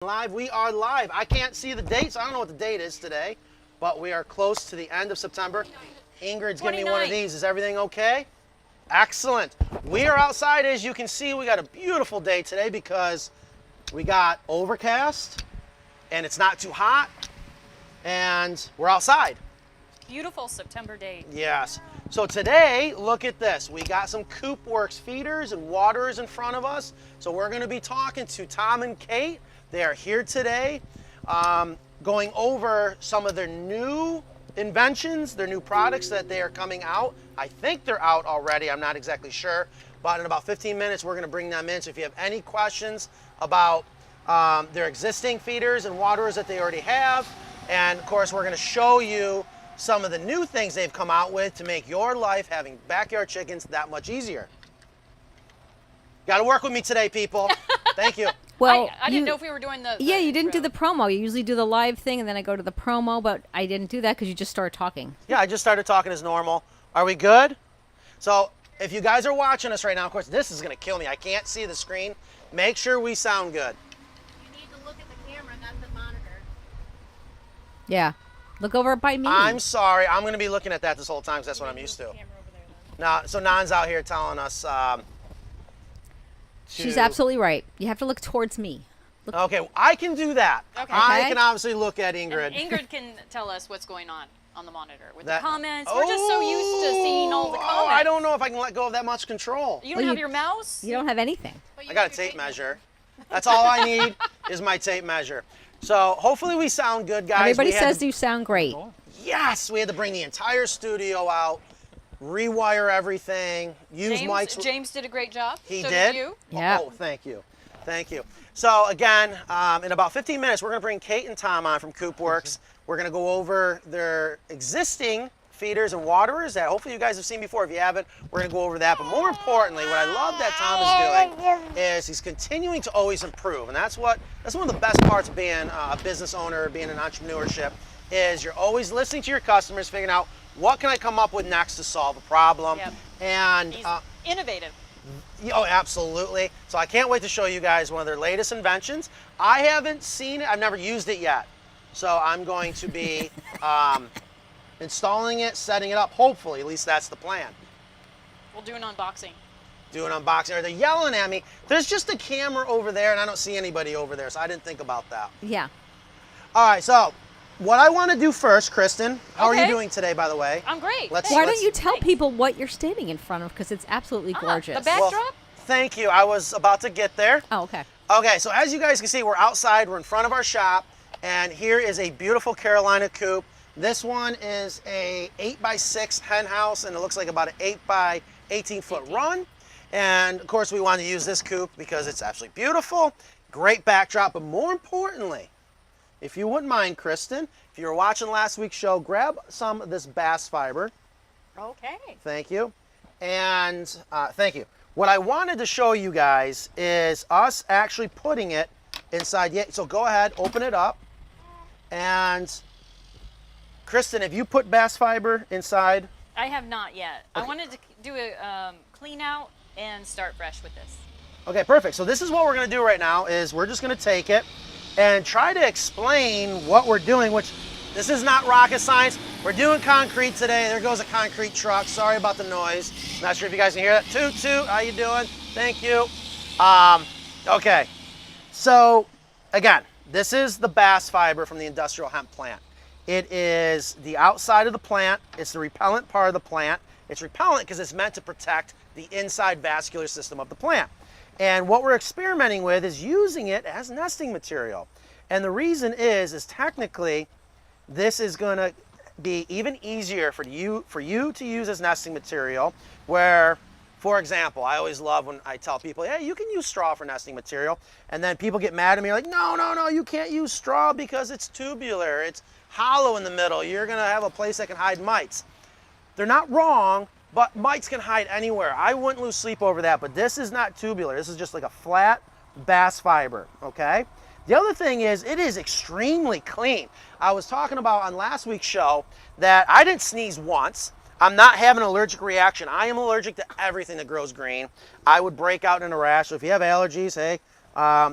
Live, we are live. I can't see the dates. I don't know what the date is today, but we are close to the end of September. Ingrid's giving me one of these. Is everything okay? Excellent. We are outside. As you can see, we got a beautiful day today because we got overcast and it's not too hot and we're outside. Beautiful September day. Yes. So today, look at this. We got some CoopWorx feeders and waterers in front of us. So we're going to be talking to Tom and Kate. They are here today, going over some of their new inventions, their new products that they are coming out. I think they're out already. I'm not exactly sure. But in about 15 minutes, we're going to bring them in. So if you have any questions about their existing feeders and waterers that they already have, and of course, we're going to show you some of the new things they've come out with to make your life having backyard chickens that much easier. Got to work with me today, people. Thank you. Well, I didn't know if we were doing the Yeah, you didn't intro. do the promo. You usually do the live thing, and then I go to the promo, but I didn't do that because you just started talking. Yeah, I just started talking as normal. Are we good? So if you guys are watching us right now, of course, this is going to kill me. I can't see the screen. Make sure we sound good. You need to look at the camera, not the monitor. Yeah. Look over by me. I'm sorry. I'm going to be looking at that this whole time because that's what I'm used to. Camera over there, then. Now, so Nan's out here telling us. She's absolutely right. You have to look towards me. Look. Okay, I can do that. Okay. I Okay. can obviously look at And Ingrid. Ingrid can tell us what's going on the monitor with That- the comments. We're just so used to seeing all the comments. Oh, I don't know if I can let go of that much control. You don't Well, have you- your mouse? You don't have anything. But you I got a have your tape measure. That's all I need is my tape measure. So hopefully we sound good, guys. Everybody We had says to- you sound great. Yes, we had to bring the entire studio out, rewire everything, use mics. James did a great job. He so did? you. Yeah. Oh, thank you. Thank you. So again, in about 15 minutes, we're going to bring Kate and Tom on from CoopWorx. We're going to go over their existing feeders and waterers that hopefully you guys have seen before. If you haven't, we're going to go over that. But more importantly, what I love that Tom is doing is he's continuing to always improve. And that's one of the best parts of being a business owner, being in entrepreneurship, is you're always listening to your customers, figuring out what can I come up with next to solve a problem. Yep. And He's innovative. oh, absolutely. So I can't wait to show you guys one of their latest inventions. I haven't seen it. I've never used it yet. So I'm going to be installing it, setting it up, hopefully. At least that's the plan. We'll do an unboxing. Do an unboxing. Or they're yelling at me. There's just a camera over there, and I don't see anybody over there, so I didn't think about that. Yeah. All right, so what I want to do first, Kristen, how are you Okay. doing today, by the way? I'm great. Let's- Why Thanks. don't you tell people what you're standing in front of? Because it's absolutely gorgeous. The backdrop? Thank you. I was about to get there. Oh, okay. Okay, so as you guys can see, we're outside, we're in front of our shop, and here is a beautiful Carolina coop. This one is a 8x6 hen house, and it looks like about an 8x18 foot run. And of course, we wanted to use this coop because it's absolutely beautiful, great backdrop, but more importantly, if you wouldn't mind, Kristen, if you were watching last week's show, grab some of this bass fiber. Okay. Thank you. And thank you. What I wanted to show you guys is us actually putting it inside. Yeah, so go ahead, open it up. And Kristen, have you put bass fiber inside? I have not yet. I Okay. wanted to do a clean out and start fresh with this. Okay, perfect. So this is what we're going to do right now is we're just going to take it and try to explain what we're doing, which this is not rocket science. We're doing concrete today. There goes a concrete truck. Sorry about the noise. Not sure if you guys can hear that. Toot, toot. How you doing? Thank you. Okay. So again, this is the bass fiber from the industrial hemp plant. It is the outside of the plant. It's the repellent part of the plant. It's repellent because it's meant to protect the inside vascular system of the plant. And what we're experimenting with is using it as nesting material. And the reason is technically this is going to be even easier for you to use as nesting material where, for example, I always love when I tell people, hey, you can use straw for nesting material. And then people get mad at me like, no, you can't use straw because it's tubular. It's hollow in the middle. You're going to have a place that can hide mites. They're not wrong, but mites can hide anywhere. I wouldn't lose sleep over that, but this is not tubular. This is just like a flat bass fiber, okay? The other thing is it is extremely clean. I was talking about on last week's show that I didn't sneeze once. I'm not having an allergic reaction. I am allergic to everything that grows green. I would break out in a rash. So if you have allergies, hey,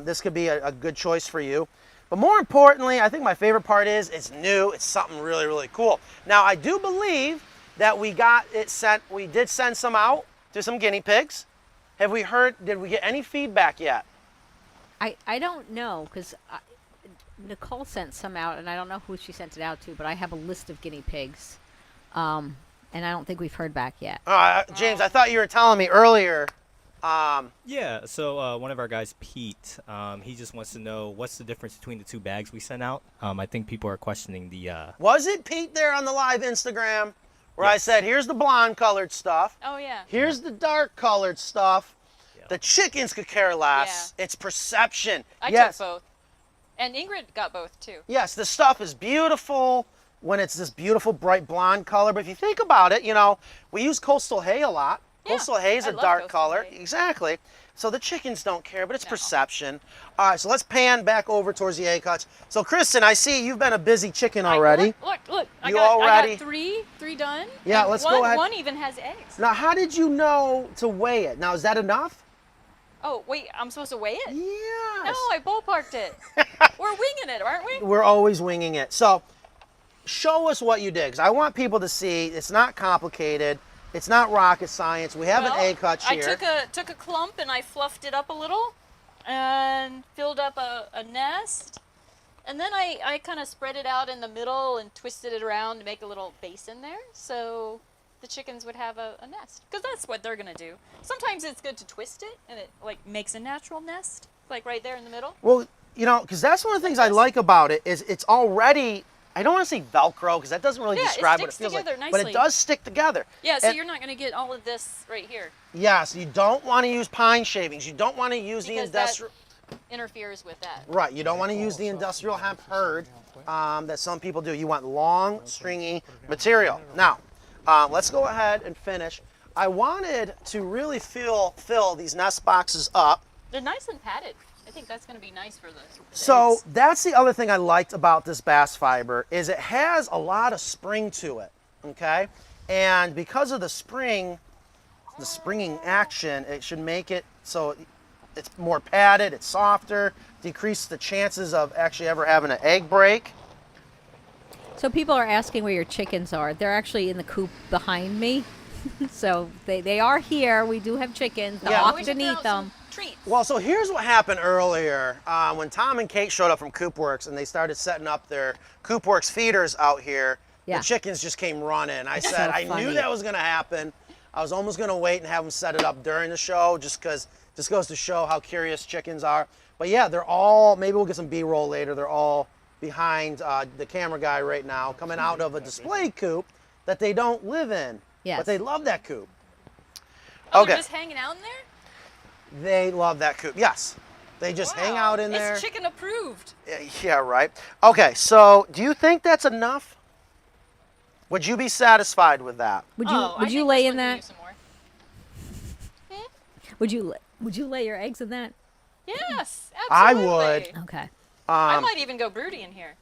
This could be a good choice for you. But more importantly, I think my favorite part is it's new. It's something really, really cool. Now, I do believe that we got it sent. We did send some out to some guinea pigs. Have we heard, did we get any feedback yet? I don't know, because Nicole sent some out, and I don't know who she sent it out to, but I have a list of guinea pigs. And I don't think we've heard back yet. James, I thought you were telling me earlier. Yeah, so one of our guys, Pete, he just wants to know what's the difference between the two bags we sent out. I think people are questioning the... Was it Pete there on the live Instagram where I Yes. said, here's the blonde colored stuff. Oh, yeah. Here's the dark colored stuff. Yeah. The chickens could care less. Yeah. It's perception. I Yes. took both. And Ingrid got both, too. Yes, the stuff is beautiful when it's this beautiful bright blonde color. But if you think about it, you know, we use coastal hay a lot. Yeah, Coastal hay is I a love dark coastal color. hay. Exactly. So the chickens don't care, but it's No. perception. All right, so let's pan back over towards the egg cuts. So Kristen, I see you've been a busy chicken already. Look. I You got, all I ready? got three done. Yeah, and let's one, go ahead. One even has eggs. Now, how did you know to weigh it? Now, is that enough? Oh, wait, I'm supposed to weigh it? Yes. No, I ballparked it. We're winging it, aren't we? We're always winging it. So show us what you did, because I want people to see it's not complicated. It's not rocket science. We have an egg cut here. I took a clump and I fluffed it up a little and filled up a nest. And then I kind of spread it out in the middle and twisted it around to make a little base in there. So the chickens would have a nest. Because that's what they're going to do. Sometimes it's good to twist it and it like makes a natural nest. Like right there in the middle. Well, you know, because that's one of the things I like about it is it's already, I don't want to say Velcro because that doesn't really Yeah, it describe what it sticks feels like. together But it nicely. does stick together. Yeah, so And- you're not going to get all of this right here. Yes, you don't want to use pine shavings. You don't want to use the Because industrial. that interferes with that. Right, you don't want to use the industrial hemp hurd that some people do. You want long, stringy material. Now, let's go ahead and finish. I wanted to really fill these nest boxes up. They're nice and padded. I think that's going to be nice for the So eggs. that's the other thing I liked about this bass fiber is it has a lot of spring to it, okay? And because of the springing action, it should make it so it's more padded, it's softer, decrease the chances of actually ever having an egg break. So people are asking where your chickens are. They're actually in the coop behind me. So they are here. We do have chickens. The Yeah. hawk We should didn't throw eat out them. some treats. Well, so here's what happened earlier when Tom and Kate showed up from CoopWorx and they started setting up their CoopWorx feeders out here. Yeah. The chickens just came running. I So said I funny. knew that was going to happen. I was almost going to wait and have them set it up during the show just because this goes to show how curious chickens are. But yeah, they're all, maybe we'll get some B-roll later. They're all behind the camera guy right now coming out of a display coop that they don't live in. Yes. But they love that coop. Oh, Okay. they're just hanging out in there? They love that coop. Yes. They just hang Wow. out in there. It's chicken approved. Yeah, right. Okay, so do you think that's enough? Would you be satisfied with that? Would you Oh, I would you think lay this in one could that? use some more. Would you lay your eggs in that? Yes, I absolutely. would. Okay. I might even go broody in here.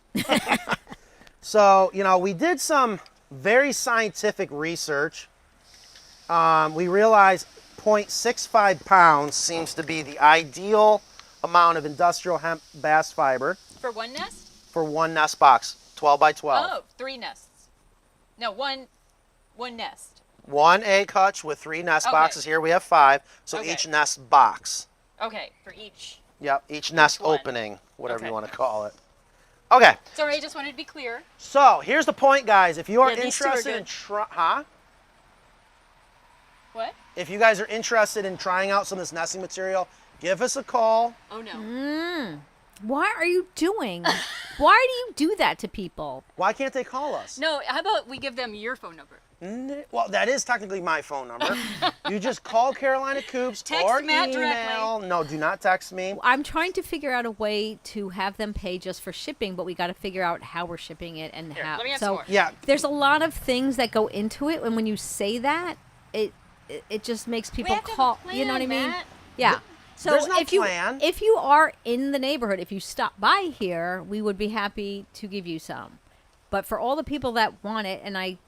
So, you know, we did some very scientific research. We realized 0.65 pounds seems to be the ideal amount of industrial hemp bass fiber For one nest? for one nest box, 12 by 12. Oh, 3 nests. No, one nest. One egg hutch with 3 nest Okay. boxes. Here we have 5, so Okay. each nest box. Okay, for each. Yep, each nest one. opening, whatever Okay. you want to call it. Okay, Sorry, I just wanted to be clear. so here's the point, guys. If you are Yeah, these two are interested in good. What? If you guys are interested in trying out some of this nesting material, give us a call. Oh, no. Why are you doing? Why do you do that to people? Why can't they call us? No, how about we give them your phone number? Well, that is technically my phone number. You just call Carolina Coops Text or Matt email. directly. No, do not text me. I'm trying to figure out a way to have them pay just for shipping, but we got to figure out how we're shipping it and Here, how. let me ask so some more. Yeah, there's a lot of things that go into it, and when you say that, it just makes people have to have a call. plan, You know what I mean? Matt. Yeah. So There's no if you plan. if you are in the neighborhood, if you stop by here, we would be happy to give you some. But for all the people that want it, and I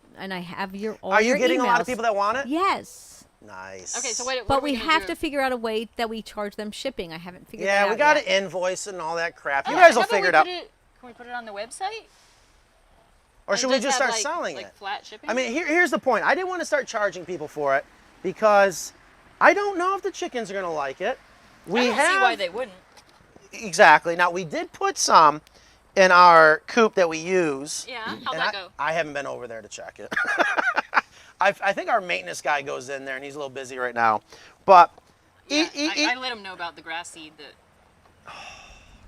have your all are you your getting a lot of emails- people that want it? Yes. Nice. Okay, so what But are we we gonna have do? to figure out a way that we charge them shipping. I haven't figured that Yeah, out we got yet. to invoice and all that crap. You Oh, guys will how about figure we it out. Can we put it on the website? Or And should we just have, start selling like it? flat shipping? I mean, here's the point. I didn't want to start charging people for it because I don't know if the chickens are going to like it. I don't see why they wouldn't. Exactly. Now, we did put some in our coop that we use. Yeah, how'd and that go? I haven't been over there to check it. I think our maintenance guy goes in there, and he's a little busy right now. But Yeah, I let him know about the grass seed that.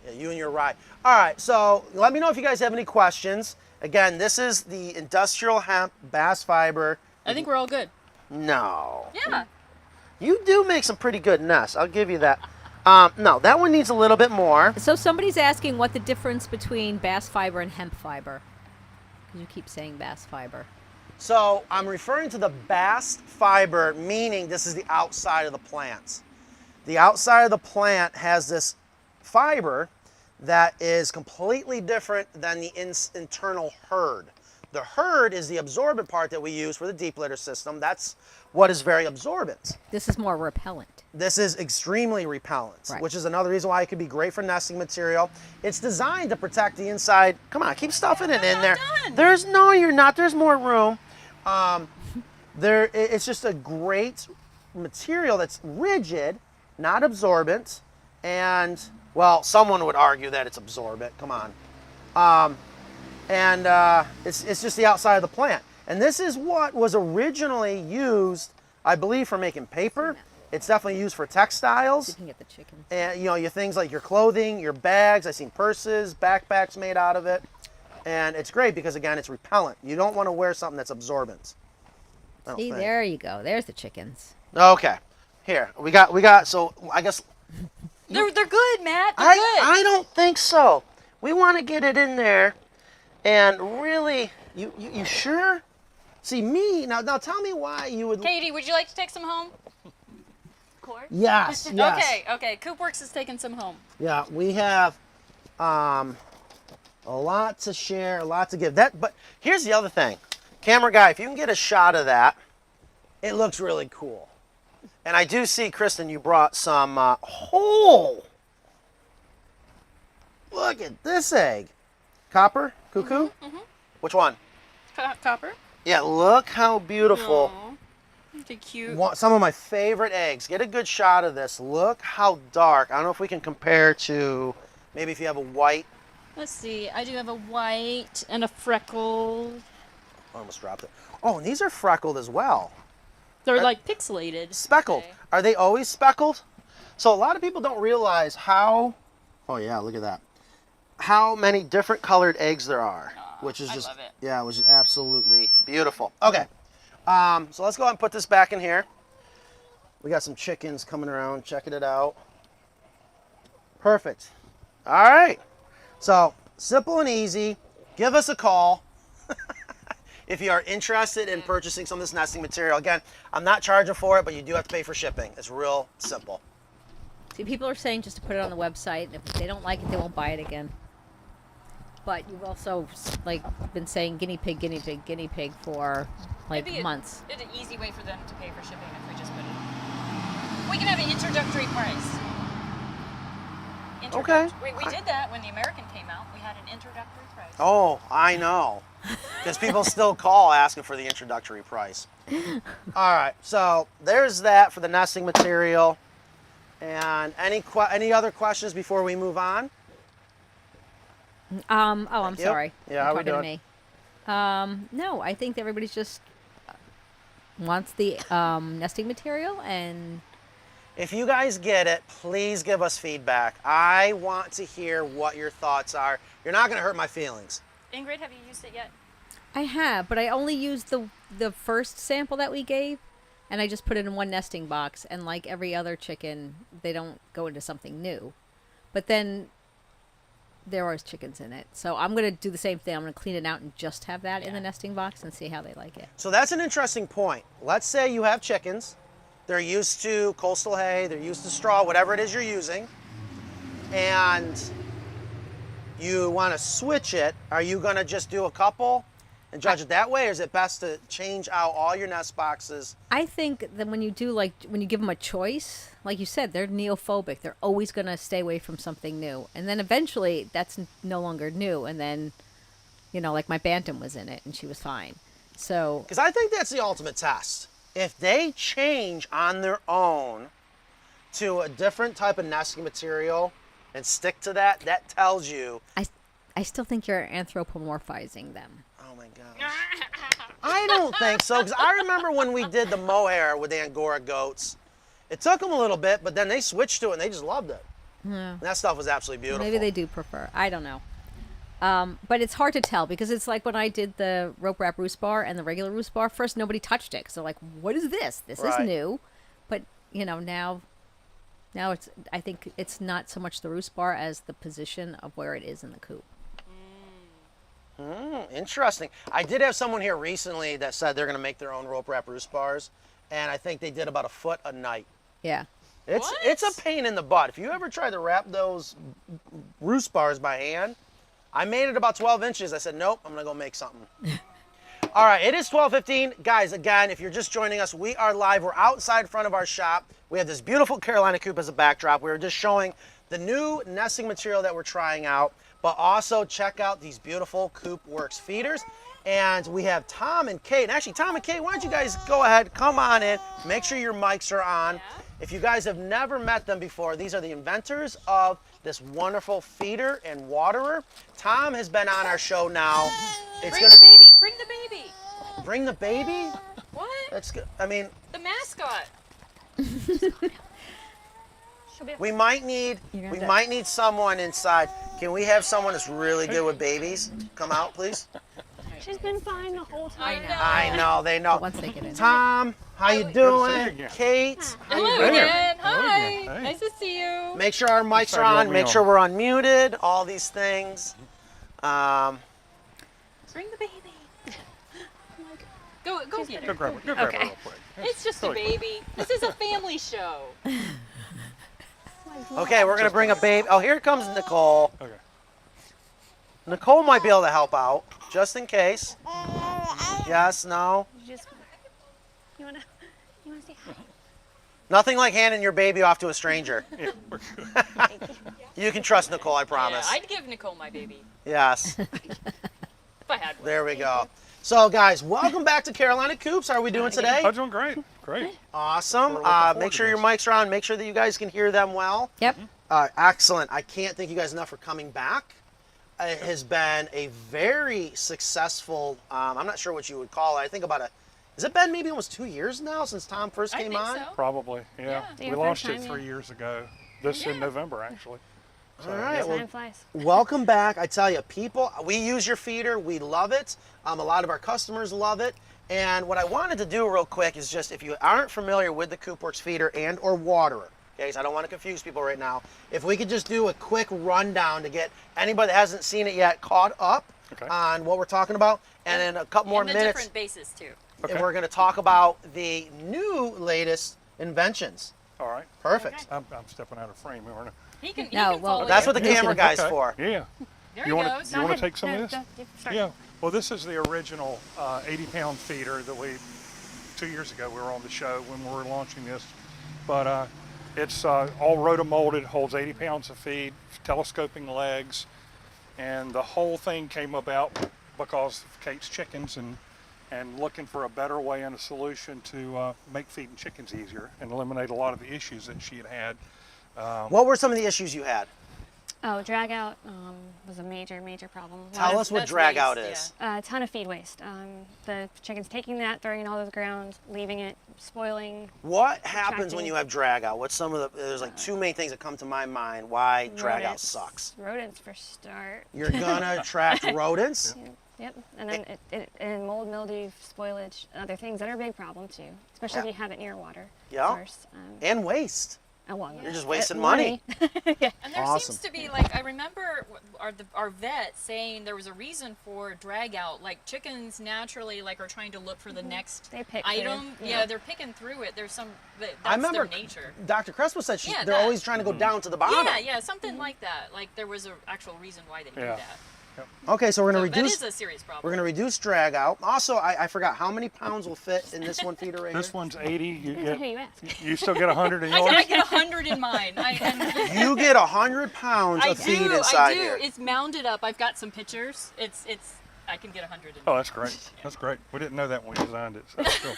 yeah, you and your rye. All right, so let me know if you guys have any questions. Again, this is the industrial hemp bass fiber. I think we're all good. No. Yeah. You do make some pretty good nests. I'll give you that. No, that one needs a little bit more. So somebody's asking what the difference between bass fiber and hemp fiber. 'Cause you keep saying bass fiber. So I'm referring to the bast fiber, meaning this is the outside of the plants. The outside of the plant has this fiber that is completely different than the internal hurd. The hurd is the absorbent part that we use for the deep litter system. That's what is very absorbent. This is more repellent. This is extremely repellent, Right. which is another reason why it could be great for nesting material. It's designed to protect the inside. Come on, keep stuffing it in not there. done. No, you're not. There's more room. It's just a great material that's rigid, not absorbent, and well, someone would argue that it's absorbent. Come on. It's just the outside of the plant. And this is what was originally used, I believe, for making paper. It's definitely used for textiles. You can get the chicken. And your things like your clothing, your bags. I've seen purses, backpacks made out of it. And it's great because again, it's repellent. You don't want to wear something that's absorbent. I don't See, think. there you go. There's the chickens. Okay. Here, we got, so I guess They're good, Matt. They're good. I don't think so. We want to get it in there and really, you sure? See me, now tell me why you would. Katie, would you like to take some home? Of course. Yes. Okay. CoopWorx is taking some home. Yeah, we have a lot to share, a lot to give. But here's the other thing. Camera guy, if you can get a shot of that, it looks really cool. And I do see, Kristen, you brought some look at this egg. Copper? Cuckoo? Which one? Copper. Yeah, look how beautiful. Aw, they're cute. Some of my favorite eggs. Get a good shot of this. Look how dark. I don't know if we can compare to, maybe if you have a white. Let's see. I do have a white and a freckle. I almost dropped it. Oh, and these are freckled as well. They're like pixelated. Speckled. Okay. Are they always speckled? So a lot of people don't realize how, oh yeah, look at that. How many different colored eggs there are. Which is I just, love it. yeah, which is absolutely beautiful. Okay, so let's go ahead and put this back in here. We got some chickens coming around, checking it out. Perfect. All right, so simple and easy. Give us a call if you are interested in purchasing some of this nesting material. Again, I'm not charging for it, but you do have to pay for shipping. It's real simple. See, people are saying just to put it on the website, and if they don't like it, they won't buy it again. But you've also been saying guinea pig for Maybe months. It's an easy way for them to pay for shipping if we just put it. We can have an introductory price. Okay. We did that when the American came out. We had an introductory price. Oh, I know. Because people still call asking for the introductory price. All right, so there's that for the nesting material. And any other questions before we move on? I'm Thank you. sorry. Yeah, You're how we talking doing? to me. No, I think everybody's just wants the nesting material, and If you guys get it, please give us feedback. I want to hear what your thoughts are. You're not going to hurt my feelings. Ingrid, have you used it yet? I have, but I only used the first sample that we gave, and I just put it in one nesting box. And like every other chicken, they don't go into something new. But then there are chickens in it, so I'm gonna do the same thing. I'm gonna clean it out and just have that in the nesting box and see how they like it. So that's an interesting point. Let's say you have chickens. They're used to coastal hay, they're used to straw, whatever it is you're using, and you want to switch it. Are you going to just do a couple and judge it that way, or is it best to change out all your nest boxes? I think that when you do, like, when you give them a choice, like you said, they're neophobic. They're always going to stay away from something new. And then eventually that's no longer new. And then, you know, like my bantam was in it and she was fine. So, Because I think that's the ultimate test. If they change on their own to a different type of nesting material and stick to that, that tells you, I still think you're anthropomorphizing them. oh my gosh. I don't think so, because I remember when we did the mohair with the Angora goats, it took them a little bit, but then they switched to it and they just loved it. Yeah. And that stuff was absolutely beautiful. Maybe they do prefer. I don't know. But it's hard to tell because it's like when I did the rope wrap roost bar and the regular roost bar. First, nobody touched it because they're like, "What is this? This Right. is new." But you know, now it's. I think it's not so much the roost bar as the position of where it is in the coop. Interesting. I did have someone here recently that said they're going to make their own rope wrap roost bars, and I think they did about a foot a night. Yeah. It's a pain in the butt. If you ever try to wrap those roost bars by hand, I made it about 12 inches. I said, nope, I'm going to go make something. All right, it is 12:15. Guys, again, if you're just joining us, we are live. We're outside front of our shop. We have this beautiful Carolina coop as a backdrop. We were just showing the new nesting material that we're trying out, but also check out these beautiful CoopWorx feeders. And we have Tom and Kate. And actually, Tom and Kate, why don't you guys go ahead, come on in, make sure your mics are on. Yeah. If you guys have never met them before, these are the inventors of this wonderful feeder and waterer. Tom has been on our show now. Bring the baby. Bring the baby. Bring the baby? What? That's good. I mean, The mascot. we might need someone inside. Can we have someone that's really good with babies come out, please? She's been fine the whole time. I know, they know. But once they get in. Tom, how you see you doing? again. Kate, how you Hello doing? again. Hello Hi. again. Hey. Nice to see you. Make sure our mics side are you want on. me Make on? sure we're unmuted. All these things. Bring the baby. Go get Go her. grab it. Go grab it Okay. real quick. It's just a baby. This is a family show. Okay, we're gonna bring a baby. Oh, here comes Nicole. Okay. Nicole might be able to help out, just in case. Yes, no. You wanna say hi? Nothing like handing your baby off to a stranger. Yeah, we're good. You can trust Nicole, I promise. Yeah, I'd give Nicole my baby Yes, if I had one. there we go. So, guys, welcome back to Carolina Coops. How are we doing today? I'm doing great. Great. Awesome. We're looking forward Make to sure your this. mics are on. Make sure that you guys can hear them well. Yep. Excellent. I can't thank you guys enough for coming back. It has been a very successful, I'm not sure what you would call it. I think has it been maybe almost 2 years now since Tom first I came think on? so. Probably. Yeah. Yeah. We launched it 3 years ago. This in Yeah. November, actually. So, All right. yeah. Well, Time flies. welcome back. I tell you, people, we use your feeder. We love it. A lot of our customers love it. And what I wanted to do real quick is just, if you aren't familiar with the CoopWorx feeder and or waterer, okay, so I don't want to confuse people right now, if we could just do a quick rundown to get anybody that hasn't seen it yet caught up Okay. on what we're talking about, and then a couple more And the minutes, different bases too. Okay. and we're going to talk about the new latest inventions. All right. Perfect. I'm stepping out of frame, aren't He can. No, he can well, follow That's you. what the He's camera gonna- guy's Okay. for. I? Yeah. There You he want goes. to ahead. take some of No, this? start. Yeah. Well, this is the original 80-pound feeder that 2 years ago we were on the show when we were launching this. But it's all rotomolded, holds 80 pounds of feed, telescoping legs, and the whole thing came about because of Kate's chickens and looking for a better way and a solution to make feeding chickens easier and eliminate a lot of the issues that she had. What were some of the issues you had? Oh, drag out was a major problem. Tell us what That's drag out waste, is. A ton of feed waste. The chickens taking that, throwing it all over the ground, leaving it, spoiling. What happens when Attracting- you have drag out? What's some of the, there's like two main things that come to my mind why drag out rodents. sucks. Rodents for start. You're gonna attract rodents. Yep, and then and mold, mildew, spoilage, other things that are a big problem too, especially Yeah. if you have it near water Yeah. source. And waste. Well, You're just wasting money. Yeah. And there Awesome. seems to be like I remember our vet saying there was a reason for drag out. Like chickens naturally like are trying to look for the next They pick item. through, Yeah, they're picking through it. There's some that's I remember their nature. Dr. Crespo said Yeah, they're that. always trying to go down to the bottom. Yeah, something like that. Like there was an actual reason why they do Yeah. that. Okay, so we're gonna That reduce. is a serious problem. We're gonna reduce drag out. Also, I forgot how many pounds will fit in this one feeder right This here. one's 80. You Depends on who you ask. you still get 100 in I yours? get 100 in mine. You get 100 pounds of feed inside I do. here. It's mounded up. I've got some pictures. I can get 100 in Oh, mine. that's great. That's great. We didn't know that when we designed it. So that's cool.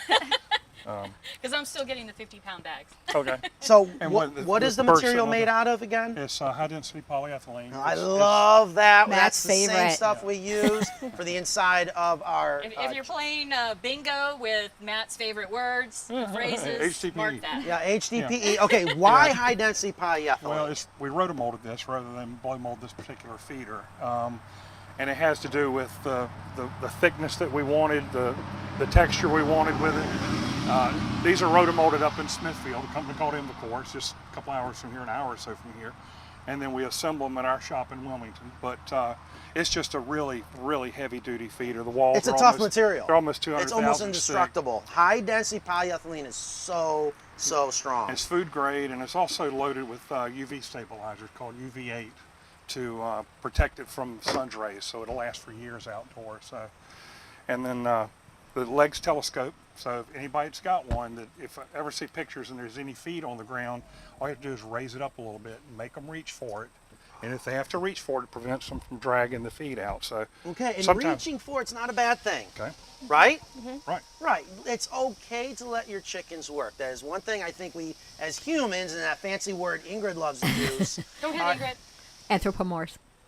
Because I'm still getting the 50-pound bags. Okay. So And what is the burst material on made the- out of again? It's high density polyethylene. I It's- love that. Matt's That's the same favorite. stuff we use for the inside of our. If you're playing bingo with Matt's favorite words, phrases, HTTP. mark that. yeah, HDPE. Okay, why high density polyethylene? Well, we rotomolded this rather than blow mold this particular feeder. And it has to do with the thickness that we wanted, the texture we wanted with it. These are rotomolded up in Smithfield, a company called Invacor. It's just a couple hours from here, an hour or so from here. And then we assemble them at our shop in Wilmington. But it's just a really, really heavy-duty feeder. The walls It's a are tough almost, material. They're almost 200,000 It's almost thick. indestructible. High density polyethylene is so strong. It's food grade, and it's also loaded with UV stabilizers called UV8 to protect it from sun's rays, so it'll last for years outdoors. So, and then the legs telescope. So if anybody's got one, that if I ever see pictures and there's any feed on the ground, all you have to do is raise it up a little bit and make them reach for it. And if they have to reach for it, it prevents them from dragging the feed out. So Okay, and sometimes- reaching for it's not a bad thing, Okay. right? Right. Right. It's okay to let your chickens work. That is one thing I think we, as humans, and that fancy word Ingrid loves to use. Go ahead, Ingrid.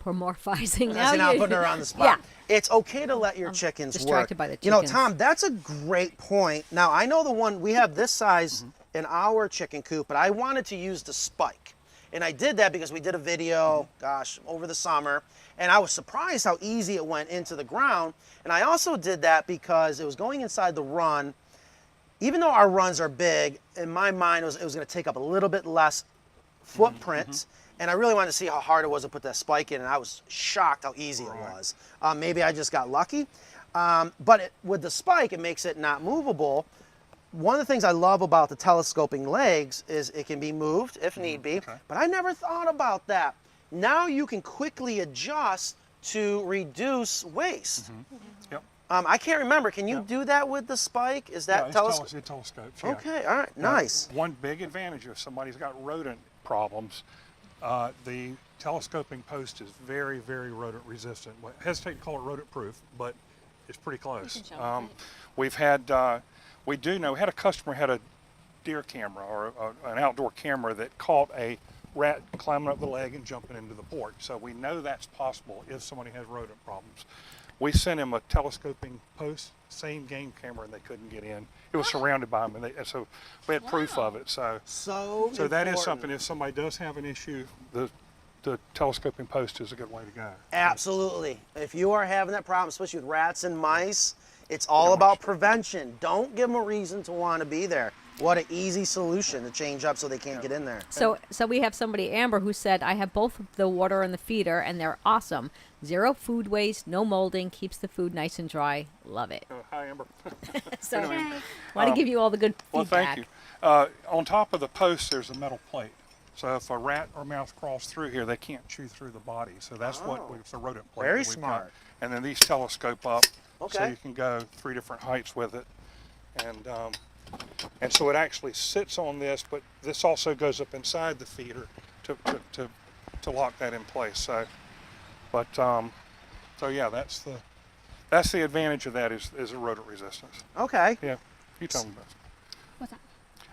Anthropomorphizing. Now Now putting her on the spot. Yeah. It's okay to let your chickens distracted work. by the You know, chickens. Tom, that's a great point. Now, I know the one, we have this size in our chicken coop, but I wanted to use the spike. And I did that because we did a video, gosh, over the summer, and I was surprised how easy it went into the ground. And I also did that because it was going inside the run. Even though our runs are big, in my mind, it was going to take up a little bit less footprint. And I really wanted to see how hard it was to put that spike in, and I was shocked how easy it was. Maybe I just got lucky. But with the spike, it makes it not movable. One of the things I love about the telescoping legs is it can be moved if need be, but I never thought about that. Now you can quickly adjust to reduce waste. Yep. I can't remember, can you do that with the spike? Is that It telescopes. Yeah. Okay, all right, nice. One big advantage if somebody's got rodent problems, the telescoping post is very, very rodent resistant. Well, I hesitate to call it rodent proof, but it's pretty close. We've had, we had a customer had a deer camera or an outdoor camera that caught a rat climbing up the leg and jumping into the porch. So we know that's possible if somebody has rodent problems. We sent him a telescoping post, same game camera, and they couldn't get in. It was surrounded by them, and so we had proof of it. So that is something. If somebody does have an issue, the telescoping post is a good way to go. Absolutely. If you are having that problem, especially with rats and mice, it's all about prevention. Don't give them a reason to want to be there. What an easy solution to change up so they can't get in there. So we have somebody, Amber, who said, I have both the water and the feeder, and they're awesome. 0 food waste, no molding, keeps the food nice and dry. Love it. Hi, Amber. So want to give you all the good Well, feedback. thank you. On top of the post, there's a metal plate. So if a rat or mouse crawls through here, they can't chew through the body. So that's it's a rodent plate. Very that we've smart. got. And then these telescope up, so Okay. you can go 3 different heights with it. And so it actually sits on this, but this also goes up inside the feeder to lock that in place. So, but so yeah, that's the advantage of that is a rodent resistance. Okay. Yeah, you tell me about it. What's that?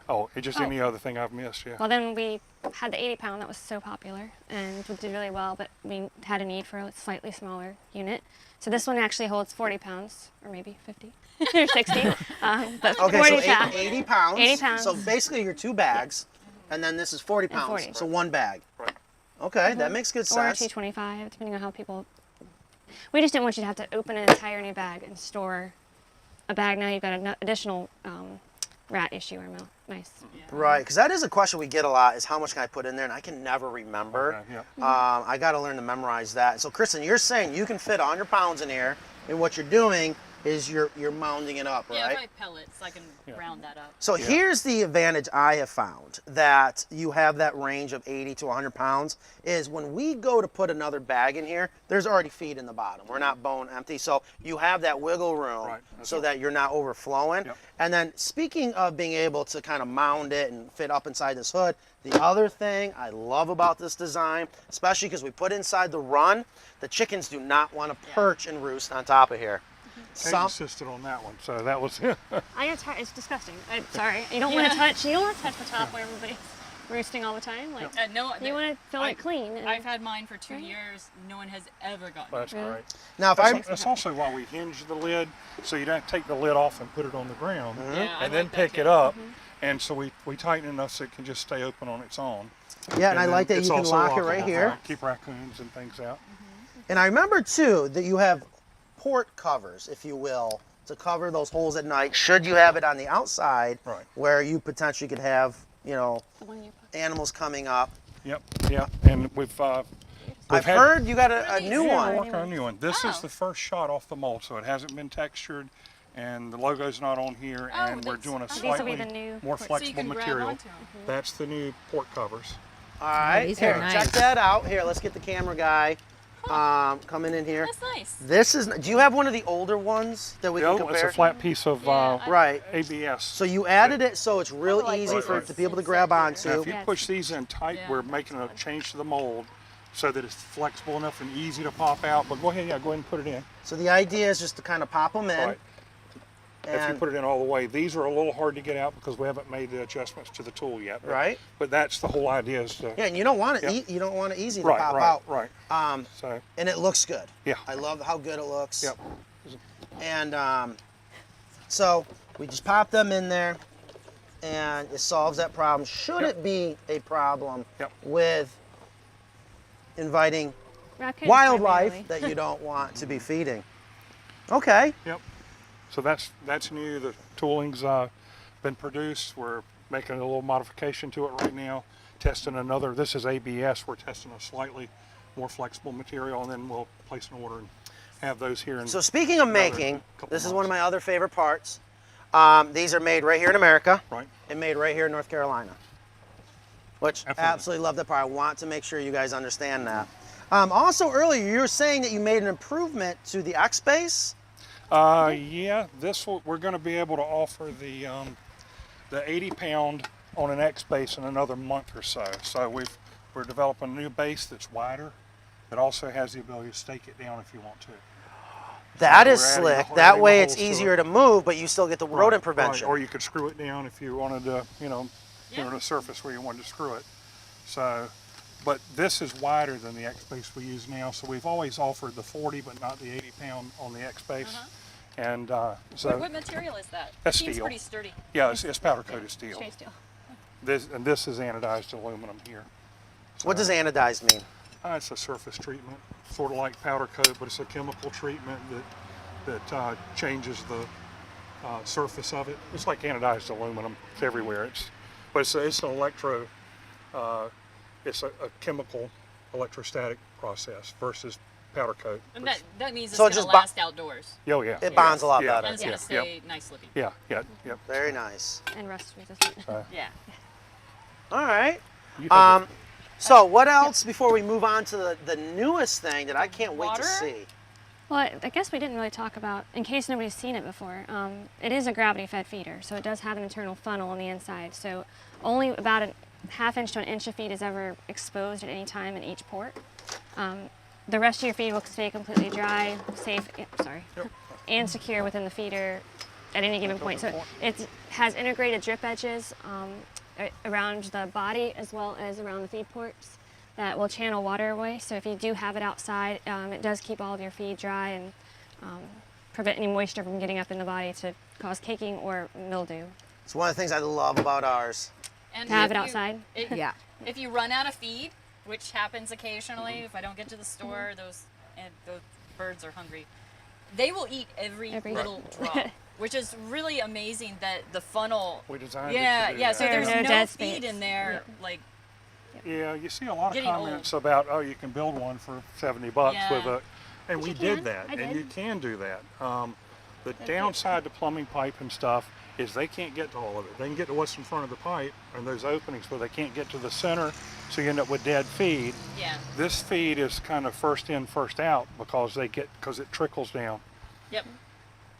Oh, just any other thing I've missed, yeah. Well, then we had the 80-pound that was so popular and we did really well, but we had a need for a slightly smaller unit. So this one actually holds 40 pounds, or maybe 50 or 60. But Okay, 40 so pounds. 80 pounds. 80 pounds. So basically you're 2 bags, and then this is 40 And pounds. 40. So 1 bag. Right. Okay, that makes good Or sense. 225, depending on how people. We just didn't want you to have to open an entire new bag and store a bag. Now you've got an additional rat issue or mice. Right, because that is a question we get a lot, is how much can I put in there, and I can never remember. Okay, yeah. I got to learn to memorize that. So Kristen, you're saying you can fit 100 pounds in here, and what you're doing, is you're mounding it up, Yeah, right? probably pellets. I can round that up. So here's the advantage I have found that you have that range of 80 to 100 pounds is when we go to put another bag in here, there's already feed in the bottom. We're not bone empty. So you have that wiggle room so that you're not overflowing. Yep. And then speaking of being able to kind of mound it and fit up inside this hood, the other thing I love about this design, especially because we put inside the run, the chickens do not want to perch and roost on top of here. Kate insisted on that one, so that was. I get tired. It's disgusting. I'm sorry. You don't want to touch. You don't want to touch the top where everybody's roosting all the time. Like No, you want to feel it clean. And, I've had mine for 2 years. No one has ever gotten That's it. great. Now, if That's also why we hinge the lid, so you don't take the lid off and put it on the ground, Yeah, I and then like that pick too. it up. And so we tighten it enough so it can just stay open on its own. yeah, and I then like that it's you can also lock it right lockable, here. right? Keep raccoons and things out. And I remember too that you have port covers, if you will, to cover those holes at night. Should you have it on the outside, Right. where you potentially could have, you know, the one you put. animals coming up. Yep, yeah, and I've heard you got a new we're one. working on a new one. This is Oh. the first shot off the mold, so it hasn't been textured, and the logo's not on here, and we're that's- doing a These will be slightly the new more ports. So you flexible can grab material. onto 'em. That's the new port covers. All right, these here, are nice. check that out. Here, let's get the camera guy coming in here. That's nice. This is. Do you have one of the older ones that we can It's compare? a flat piece of Right. ABS. So you added it so it's real like easy this. for it to be able to It's grab easier. Now, onto. if you push these in tight, Yeah, we're making a change to the mold so that it's flexible enough and easy to pop out. But go ahead, go ahead and put it in. So the idea is just to kind of pop them in. Right. If you And put it in all the way, these are a little hard to get out because we haven't made the adjustments to the tool yet. But, Right. But that's the whole idea. Is to, yeah, and you don't want it. Yep. You don't want it easy to right, pop right, out. right. Um, So and it looks good. yeah. I love how good it looks. Yep. And so we just pop them in there, and it solves that problem. Should Yep. it be a problem Yep. with inviting Raccoons wildlife primarily. that you don't want to be feeding? Okay. Yep. So that's new. The tooling's been produced. We're making a little modification to it right now. Testing another. This is ABS. We're testing a slightly more flexible material, and then we'll place an order and have those here. In So speaking of another making, couple this is one of months. my other favorite parts. These are made right here in America. Right. And made right here in North Carolina. Which Absolutely. absolutely love that part. I want to make sure you guys understand that. Also earlier you were saying that you made an improvement to the X base. Yeah. We're going to be able to offer the 80 pound on an X base in another month or so. So we're developing a new base that's wider. That also has the ability to stake it down if you want to. That we're is adding slick. the- we're That adding the way it's holes to easier it. to move, but you still get the rodent prevention. Or you could screw it down if you wanted to, to a surface where you wanted to screw it. So, but this is wider than the X base we use now. So we've always offered the 40, but not the 80 pound on the X base. And so, What material is that? That's Seems steel. pretty sturdy. yeah, it's powder coated steel. Straight steel. This is anodized aluminum here. What does anodized mean? It's a surface treatment, sort of like powder coat, but it's a chemical treatment that changes the surface of it. It's like anodized aluminum. It's everywhere. It's an electro. It's a chemical electrostatic process versus powder coat. And that means it's So it going to just last outdoors. Oh yeah. It bonds a lot Yeah. better. And it's going to Yeah. stay nice looking. Yeah. Very nice. And rust resistant. Yeah. All right. You take it. So what else before we move on to the newest thing that I can't wait to Water? see? Well, I guess we didn't really talk about, in case nobody's seen it before, it is a gravity-fed feeder, so it does have an internal funnel on the inside. So only about a ½ inch to an inch of feed is ever exposed at any time in each port. The rest of your feed will stay completely dry, safe, and secure within the feeder at any given point. So it has integrated drip edges around the body as well as around the feed ports that will channel water away. So if you do have it outside, it does keep all of your feed dry and prevent any moisture from getting up in the body to cause caking or mildew. It's one of the things I love about ours. And To have if it you- outside? Yeah. If you run out of feed, which happens occasionally, if I don't get to the store, those birds are hungry. They will eat every little drop, which is really amazing that the funnel. We designed Yeah, it to do yeah. that. So there's No no dead feed space. in there, like. Yeah, you see a lot of Getting comments about, oh, you can build one for $70 with Yeah. a, and we you did can. that, I and did. you can do that. The downside to plumbing pipe and stuff is they can't get to all of it. They can get to what's in front of the pipe and those openings, but they can't get to the center, so you end up with dead feed. Yeah. This feed is kind of first in, first out because it trickles down. Yep.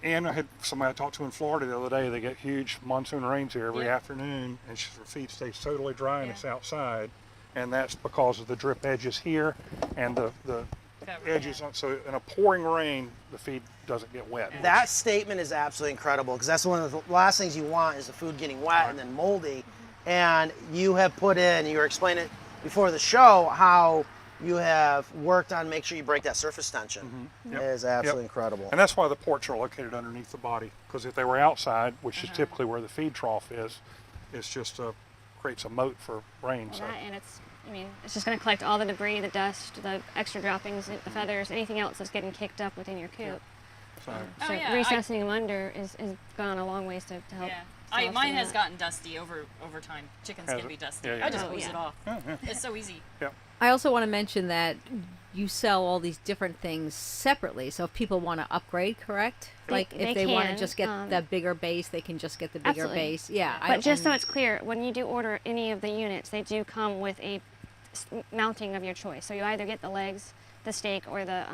And I had somebody I talked to in Florida the other day. They get huge monsoon rains here every Yep. afternoon, and their feed stays totally dry and Yeah. it's outside. And that's because of the drip edges here and the edges. So in a pouring rain, the feed doesn't get wet. That statement is absolutely incredible because that's one of the last things you want is the food getting wet and then moldy. And you have put in, you were explaining it before the show, how you have worked on make sure you break that surface tension. Yep. It is absolutely Yep. incredible. And that's why the ports are located underneath the body, because if they were outside, which is typically where the feed trough is, it's just creates a moat for rain. Well, So that, and it's just going to collect all the debris, the dust, the extra droppings, the feathers, anything else that's getting kicked up within your coop. so Oh, So yeah, recessing them under is gone a long ways to help. Yeah. soften Mine has that. gotten dusty over time. Chickens Has can it? be dusty. Yeah, yeah. I just Oh, hose yeah. it off. yeah. It's so easy. I also want to mention that you sell all these different things separately. So if people want to upgrade, correct? Like if they want to can, just get the bigger base, they can just get the bigger Absolutely. base. Yeah. But just so it's clear, when you do order any of the units, they do come with a mounting of your choice. So you either get the legs, the stake, or the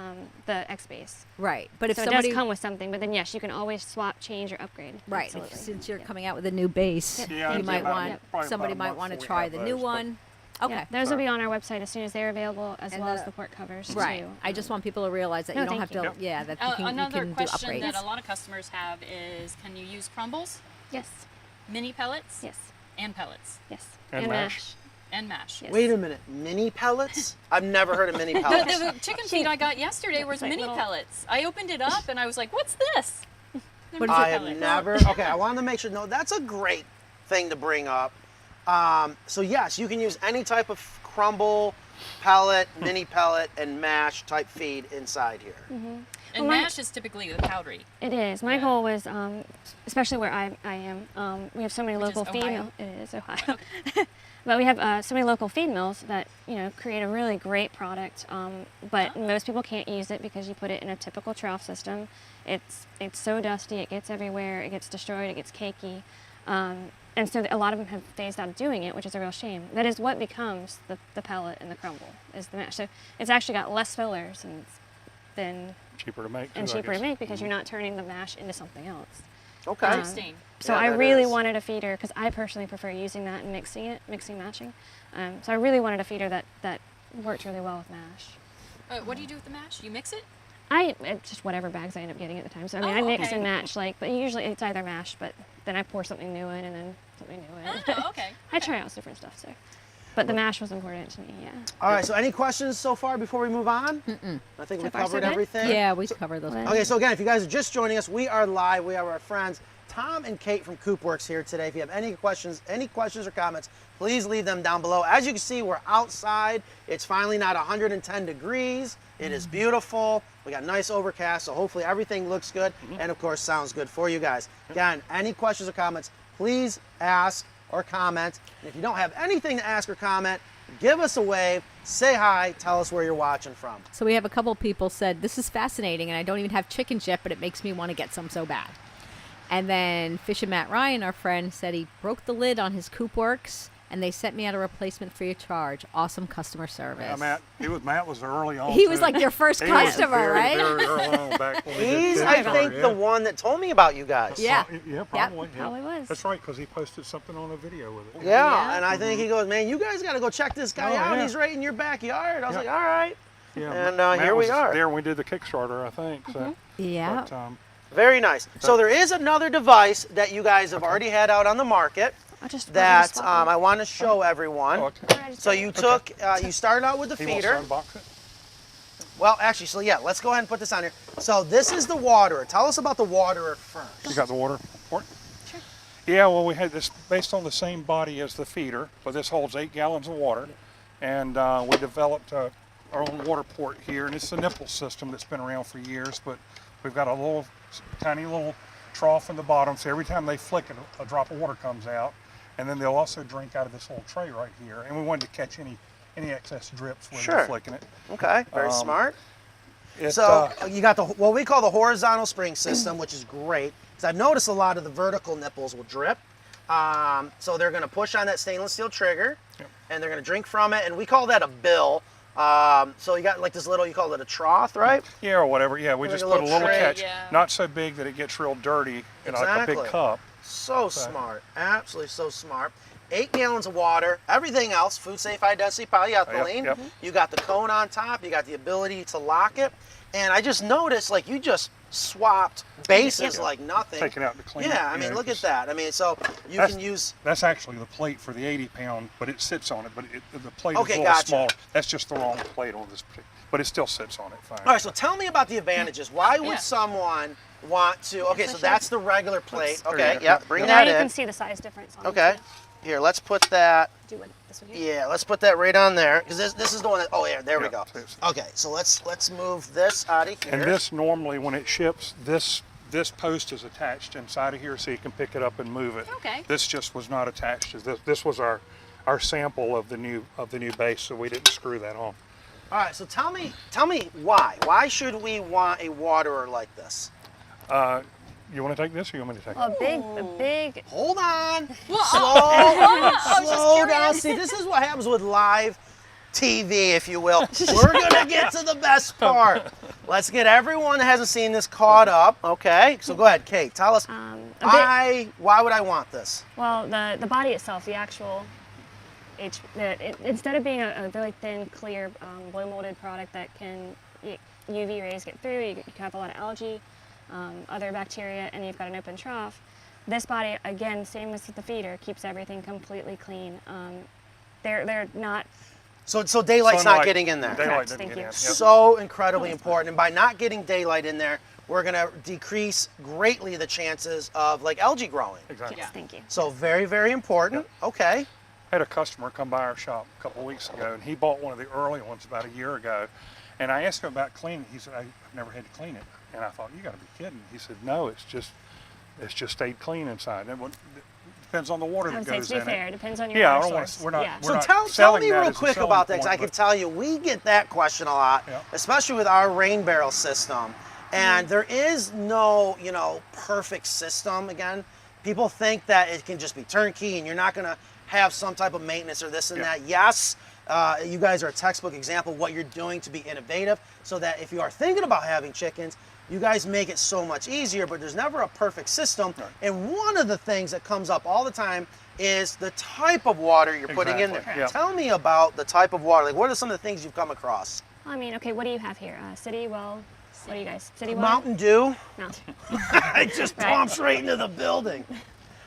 X base. right. But if So somebody it does come with something, but then yes, you can always swap, change, or upgrade. right, Absolutely. since you're Yep. coming out with a new base, Yep. Yeah, you it's might about- want probably somebody about a might month want to before we try have the those, new but- one. Okay. Yeah, those will be on our website as soon as they're available, as And well as the- the port covers Right. too. I just want people to realize that No, you don't thank have to. you. Yeah, that you can Another do question upgrades. that a lot of customers have is, can you use crumbles, Yes, mini pellets, yes, and pellets, yes. And mash. and mash? Yes. Wait a minute, mini pellets? I've never heard of mini The, pellets. the chicken feed I got yesterday was like mini little- pellets. I opened it up and I was like, "What's this?" They're What mini is I have pellets. never. Okay, I wanted to make sure. No, that's a great thing to bring up. So yes, you can use any type of crumble, pellet, mini pellet, and mash type feed inside here. And Well, my- mash is typically the powdery. It is. My goal was, especially where I am, we have so many Which is local feed Ohio? mills. It is Ohio. But we have so many local feed mills that, create a really great product. But most people can't use it because you put it in a typical trough system. It's so dusty, it gets everywhere, it gets destroyed, it gets cakey. And so a lot of them have phased out of doing it, which is a real shame. That is what becomes the pellet and the crumble, is the mash. So it's actually got less fillers than cheaper to make. and too, I cheaper to guess. make because you're not turning the mash into something else. Okay. Interesting. So Yeah, I that really is. wanted a feeder because I personally prefer using that and mixing matching. So I really wanted a feeder that worked really well with mash. What do you do with the mash? You mix it? It's just whatever bags I end up getting at the time. So I mean, Oh, I mix okay. and match but usually it's either mash, but then I pour something new in and then something new in. Oh, okay. I try out different stuff. So, but the mash was important to me. Yeah. All right. So any questions so far before we move on? I think we So far, so covered good? everything. Yeah, we covered those. Well, Okay, so again, if you guys are just joining us, we are live. We have our friends Tom and Kate from CoopWorx here today. If you have any questions or comments, please leave them down below. As you can see, we're outside. It's finally not 110 degrees. It is beautiful. We got nice overcast, so hopefully everything looks good and of course sounds good for you guys. Again, any questions or comments, please ask or comment. And if you don't have anything to ask or comment, give us a wave, say hi, tell us where you're watching from. So we have a couple people said, this is fascinating, and I don't even have chickens yet, but it makes me want to get some so bad. And then Fish and Matt Ryan, our friend, said he broke the lid on his CoopWorx, and they sent me out a replacement free of charge. Awesome customer service. Yeah, Matt was early on. He was too. like their first He was customer, very, right? Very early on back when we did He's, Kids I Store, think, yeah. the one that told me about you guys. Yeah. Yeah, probably. Yeah. Probably was. That's right, because he posted something on a video with it. Yeah, Yeah. and I think he goes, man, you guys got to go check this guy Oh, out. yeah. He's right in your backyard. I was Yeah. like, all right. Yeah, And, Matt here we was are. There when we did the Kickstarter, I think. So, Yeah. but, Very nice. So there is another device that you guys have already had out on the market I'll just that I want to show everyone. oh, okay. So you took, you started out with the He wants to feeder. unbox it. Well, actually, so yeah, let's go ahead and put this on here. So this is the waterer. Tell us about the waterer first. You got the water port? Sure. Yeah, well, we had this based on the same body as the feeder, but this holds 8 gallons of water. And we developed our own water port here, and it's a nipple system that's been around for years, but we've got a tiny little trough in the bottom, so every time they flick it, a drop of water comes out. And then they'll also drink out of this little tray right here. And we wanted to catch any excess drips when Sure. they're flicking it. Okay, very smart. So you got what we call the horizontal spring system, which is great, because I've noticed a lot of the vertical nipples will drip. So they're going to push on that stainless steel trigger, and they're going to drink from it, and we call that a bill. So you got like this little, you call it a trough, right? Yeah, or whatever. Yeah, we Like just a put a little little tray, catch, yeah. not so big that it gets real dirty in like a big cup. So smart, absolutely so smart. 8 gallons of water, everything else, food safe, high density polyethylene. Yep. You got the cone on top, you got the ability to lock it. And I just noticed, like, you just swapped bases like nothing. Taking out the clean. Yeah, I mean, look at that. I mean, so you can use. That's actually the plate for the 80-pound, but it sits on it. But the plate Okay, is a little gotcha. smaller. That's just the wrong plate on this plate, but it still sits on it fine. All right, so tell me about the advantages. Why would Yeah. someone want to? Okay, so sure. that's the regular plate. There Okay, you go. yeah, bring Now that you in. can see the size difference on Okay, it. here, let's put that. Do it this one here. Yeah, let's put that right on there, because this is the one that. Oh yeah, there we Yeah, go. so it's- Okay, so let's move this out of here. And this normally, when it ships, this post is attached inside of here, so you can pick it up and move it. Okay. This just was not attached. This was our sample of the new base, so we didn't screw that on. All right, so tell me why? Why should we want a waterer like this? You want to take this, or you want me to take Well, it? a big. Hold on. I was just Slow down. curious. See, this is what happens with live TV, if you will. We're gonna get to the best part. Let's get everyone that hasn't seen this caught up. Okay, so go ahead, Kate. Tell us why would I want this? Well, the body itself, the actual instead of being a really thin, clear, blow molded product that can UV rays get through, you can have a lot of algae, other bacteria, and you've got an open trough. This body, again, same as with the feeder, keeps everything completely clean. They're not. So daylight's not Sunlight- getting in there. Daylight Correct, doesn't thank get you. in. Yep. So incredibly important, and by not getting daylight in there, we're gonna decrease greatly the chances of like algae growing. Exactly. Yes, thank you. So very, very important. Okay. I had a customer come by our shop a couple of weeks ago, and he bought one of the early ones about a year ago. And I asked him about cleaning. He said, "I've never had to clean it." And I thought, "You got to be kidding." He said, "No, it's just stayed clean inside." And it depends on the water I that would say, goes to be in fair, it. it depends on your Yeah, I water don't want source. to. We're not. Yeah. We're So not tell selling me that real as a quick selling about that, because point, I can but- tell you, we get that question a lot, Yeah. especially with our rain barrel system. And there is no, perfect system. Again, people think that it can just be turnkey and you're not going to have some type of maintenance or this and Yeah. that. Yes, you guys are a textbook example of what you're doing to be innovative, so that if you are thinking about having chickens, you guys make it so much easier, but there's never a perfect system. Right. And one of the things that comes up all the time is the type of water you're putting in there. Exactly, yeah. Tell me about the type of water. Like, what are some of the things you've come across? I mean, okay, what do you have here? City, well, what do you guys? City water? Mountain Dew. No. It just Right. pumps right into the building.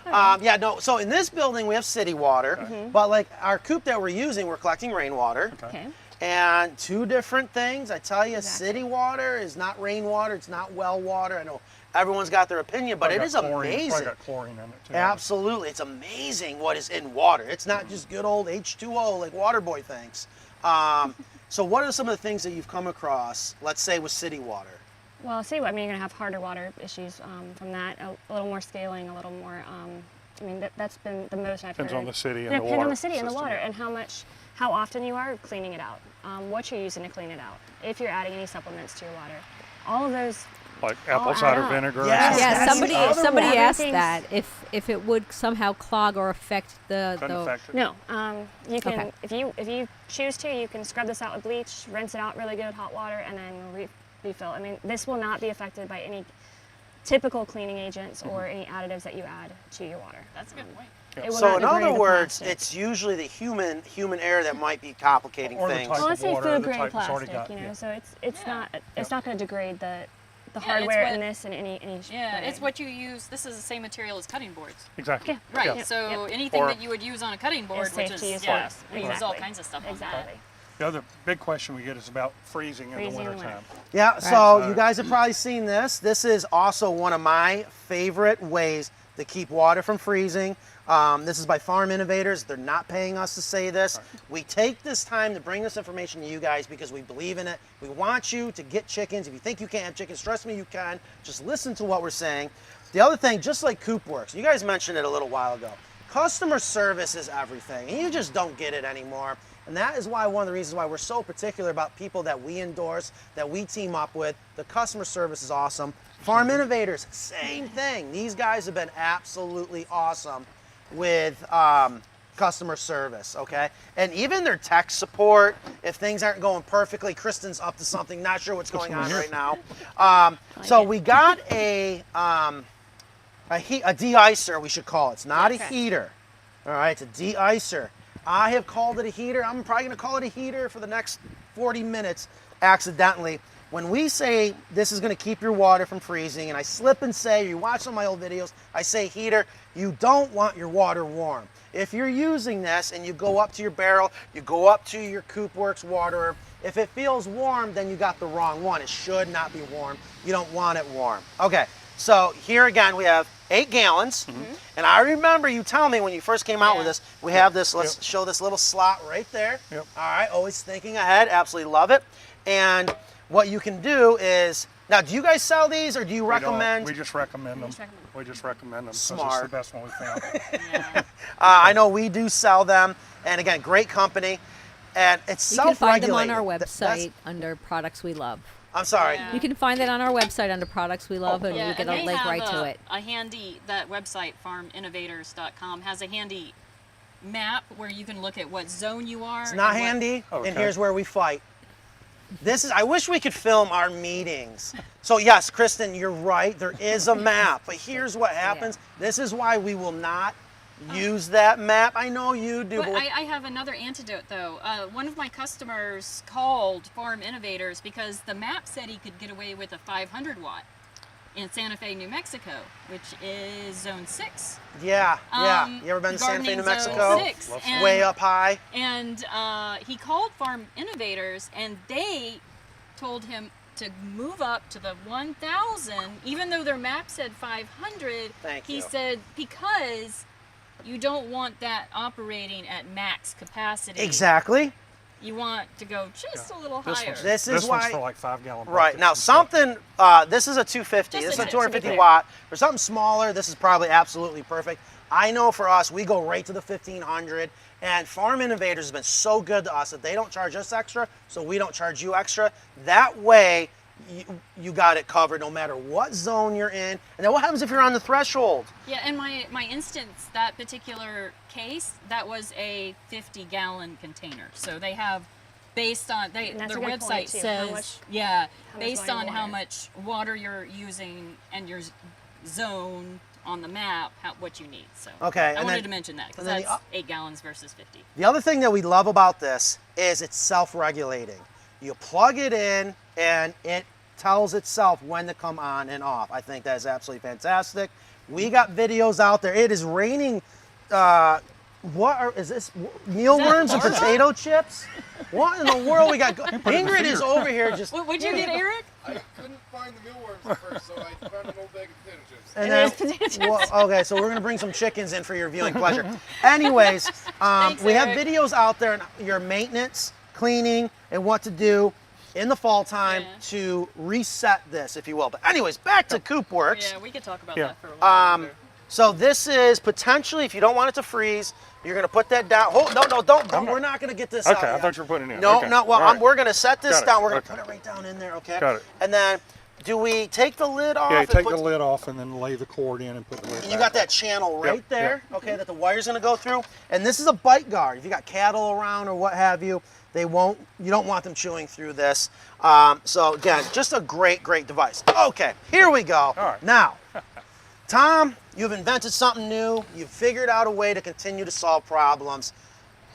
Yeah, no. So in this building we have city water, but like our coop that we're using, we're collecting rainwater. Okay. And two different things. I tell you, Exactly. city water is not rainwater. It's not well water. I know everyone's got their opinion, but it is Probably amazing. got chlorine in it too. Absolutely, it's amazing what is in water. It's not just good old H2O like Waterboy thinks. So what are some of the things that you've come across, let's say with city water? Well, city water, I mean, you're going to have harder water issues from that, a little more scaling, a little more, I mean, that's been the most I've Depends heard. on the city and It the depends water on the city and the system, water, yeah. and how often you are cleaning it out, what you're using to clean it out, if you're adding any supplements to your water. All of those, Like apple add cider up. vinegar. Yes. and Yeah, That's somebody the other somebody one. asked Everything's- that if it would somehow clog or affect Doesn't the affect it. no, you can, Okay. if you choose to, you can scrub this out with bleach, rinse it out really good with hot water, and then refill. I mean, this will not be affected by any typical cleaning agents or any additives that you add to your water. That's a good point. It will So not in degrade other the words, plastic. it's usually the human error that might be complicating Or the things. type Well, let's say water, food the grade type that's already plastic, got, yeah. so it's not going to degrade the it's hardware what- in this in any Yeah, way. it's what you use. This is the same material as cutting boards. Exactly. Yeah. Right. Yeah. So Yep. anything Or- that you would use on a cutting board, Is which safe is to use yeah, for. we use all Exactly. kinds of stuff on that. Exactly. The other big question we get is about freezing in the Freezing in the wintertime. Yeah, so Right. you guys have probably seen this. This is also one of my favorite ways to keep water from freezing. This is by Farm Innovators. They're not paying us to say this. We take this time to bring this information to you guys because we believe in it. We want you to get chickens. If you think you can't have chickens, trust me, you can. Just listen to what we're saying. The other thing, just like CoopWorx, you guys mentioned it a little while ago. Customer service is everything, and you just don't get it anymore. And that is why one of the reasons why we're so particular about people that we endorse, that we team up with. The customer service is awesome. Farm Innovators, same thing. These guys have been absolutely awesome with customer service, okay? And even their tech support, if things aren't going perfectly, Kristen's up to something, not sure what's going on right now. So we got a de-icer, we should call it. It's not a heater, all right? It's a de-icer. I have called it a heater. I'm probably gonna call it a heater for the next 40 minutes accidentally. When we say this is gonna keep your water from freezing, and I slip and say, you watch some of my old videos, I say heater, you don't want your water warm. If you're using this and you go up to your barrel, you go up to your CoopWorx waterer, if it feels warm, then you got the wrong one. It should not be warm. You don't want it warm. Okay, so here again, we have 8 gallons. And I remember you telling me when you first came out with this, we have this, let's show this little slot right there. All right, always thinking ahead, absolutely love it. And what you can do is, now do you guys sell these or do you recommend? We just recommend them. We just recommend them. Smart. It's the best one we found. I know we do sell them. And again, great company. And it's You can find them self-regulated. on our website under products we love. I'm sorry. Yeah. You can find that on our website under products we love, and we get and a they link have right to it. A handy, that website, farminnovators.com, has a handy map where you can look at what zone you are. It's not and what- handy, Okay. and here's where we fight. This is, I wish we could film our meetings. So yes, Kristen, you're right, there is a map, but here's what happens. This is why we will not use that map. I know you do, But but I have another antidote though. One of my customers called Farm Innovators because the map said he could get away with a 500 watt in Santa Fe, New Mexico, which is zone 6. yeah. You ever been to Santa Fe, New gardening zone Mexico? 6. Way up high. And he called Farm Innovators, and they told him to move up to the 1,000, even though their map said 500. Thank he you. said because you don't want that operating at max capacity. Exactly. You want to go just a little This higher. one's, This is this one's why- for like 5-gallon Right, buckets now and stuff. something, this is a 250, Just this is a a 250 250. watt. For something smaller, this is probably absolutely perfect. I know for us, we go right to the 1500, and Farm Innovators has been so good to us that they don't charge us extra, so we don't charge you extra. That way, you got it covered no matter what zone you're in. And then what happens if you're on the threshold? Yeah, and my instance, that particular case, that was a 50-gallon container. So they have, based on, their that's a good point, website too. says, How much- yeah, much based volume on of how water. much water you're using and your zone on the map, what you need. So Okay, I and wanted then- to mention that because and then that's the 8 gallons versus 50. The other thing that we love about this is it's self-regulating. You plug it in and it tells itself when to come on and off. I think that is absolutely fantastic. We got videos out there. It is raining, is this mealworms and potato chips? What in the world we got? Ingrid is over here just. What'd you get, Eric? I couldn't find the mealworms at first, so I found an old bag of potato chips. And It then, is potato chips. well, okay, so we're gonna bring some chickens in for your viewing pleasure. Anyways, Thanks, we have Eric. videos out there on your maintenance, cleaning, and what to do in the fall time Yeah. to reset this, if you will. But anyways, back to CoopWorx. Yeah, we could talk about Yeah. that for a while. longer. So this is potentially, if you don't want it to freeze, you're gonna put that down. Hold, no, don't. I'm not- We're not gonna get this out Okay, I yet. thought you were putting it in. No, Okay. no. Well, All right. we're gonna set this Got it. down. We're gonna Okay. put it right down in there, okay? Got it. And then, do we take the lid off? Yeah, you and take put the lid off and then lay the cord in and put the lid You back got on. that channel right Yep, there, okay, that the wire's gonna go through. And this is a bite guard. If you got cattle around or what have you, you don't want them chewing through this. So again, just a great, great device. Okay, here we go. All right. Now, Tom, you've invented something new. You've figured out a way to continue to solve problems.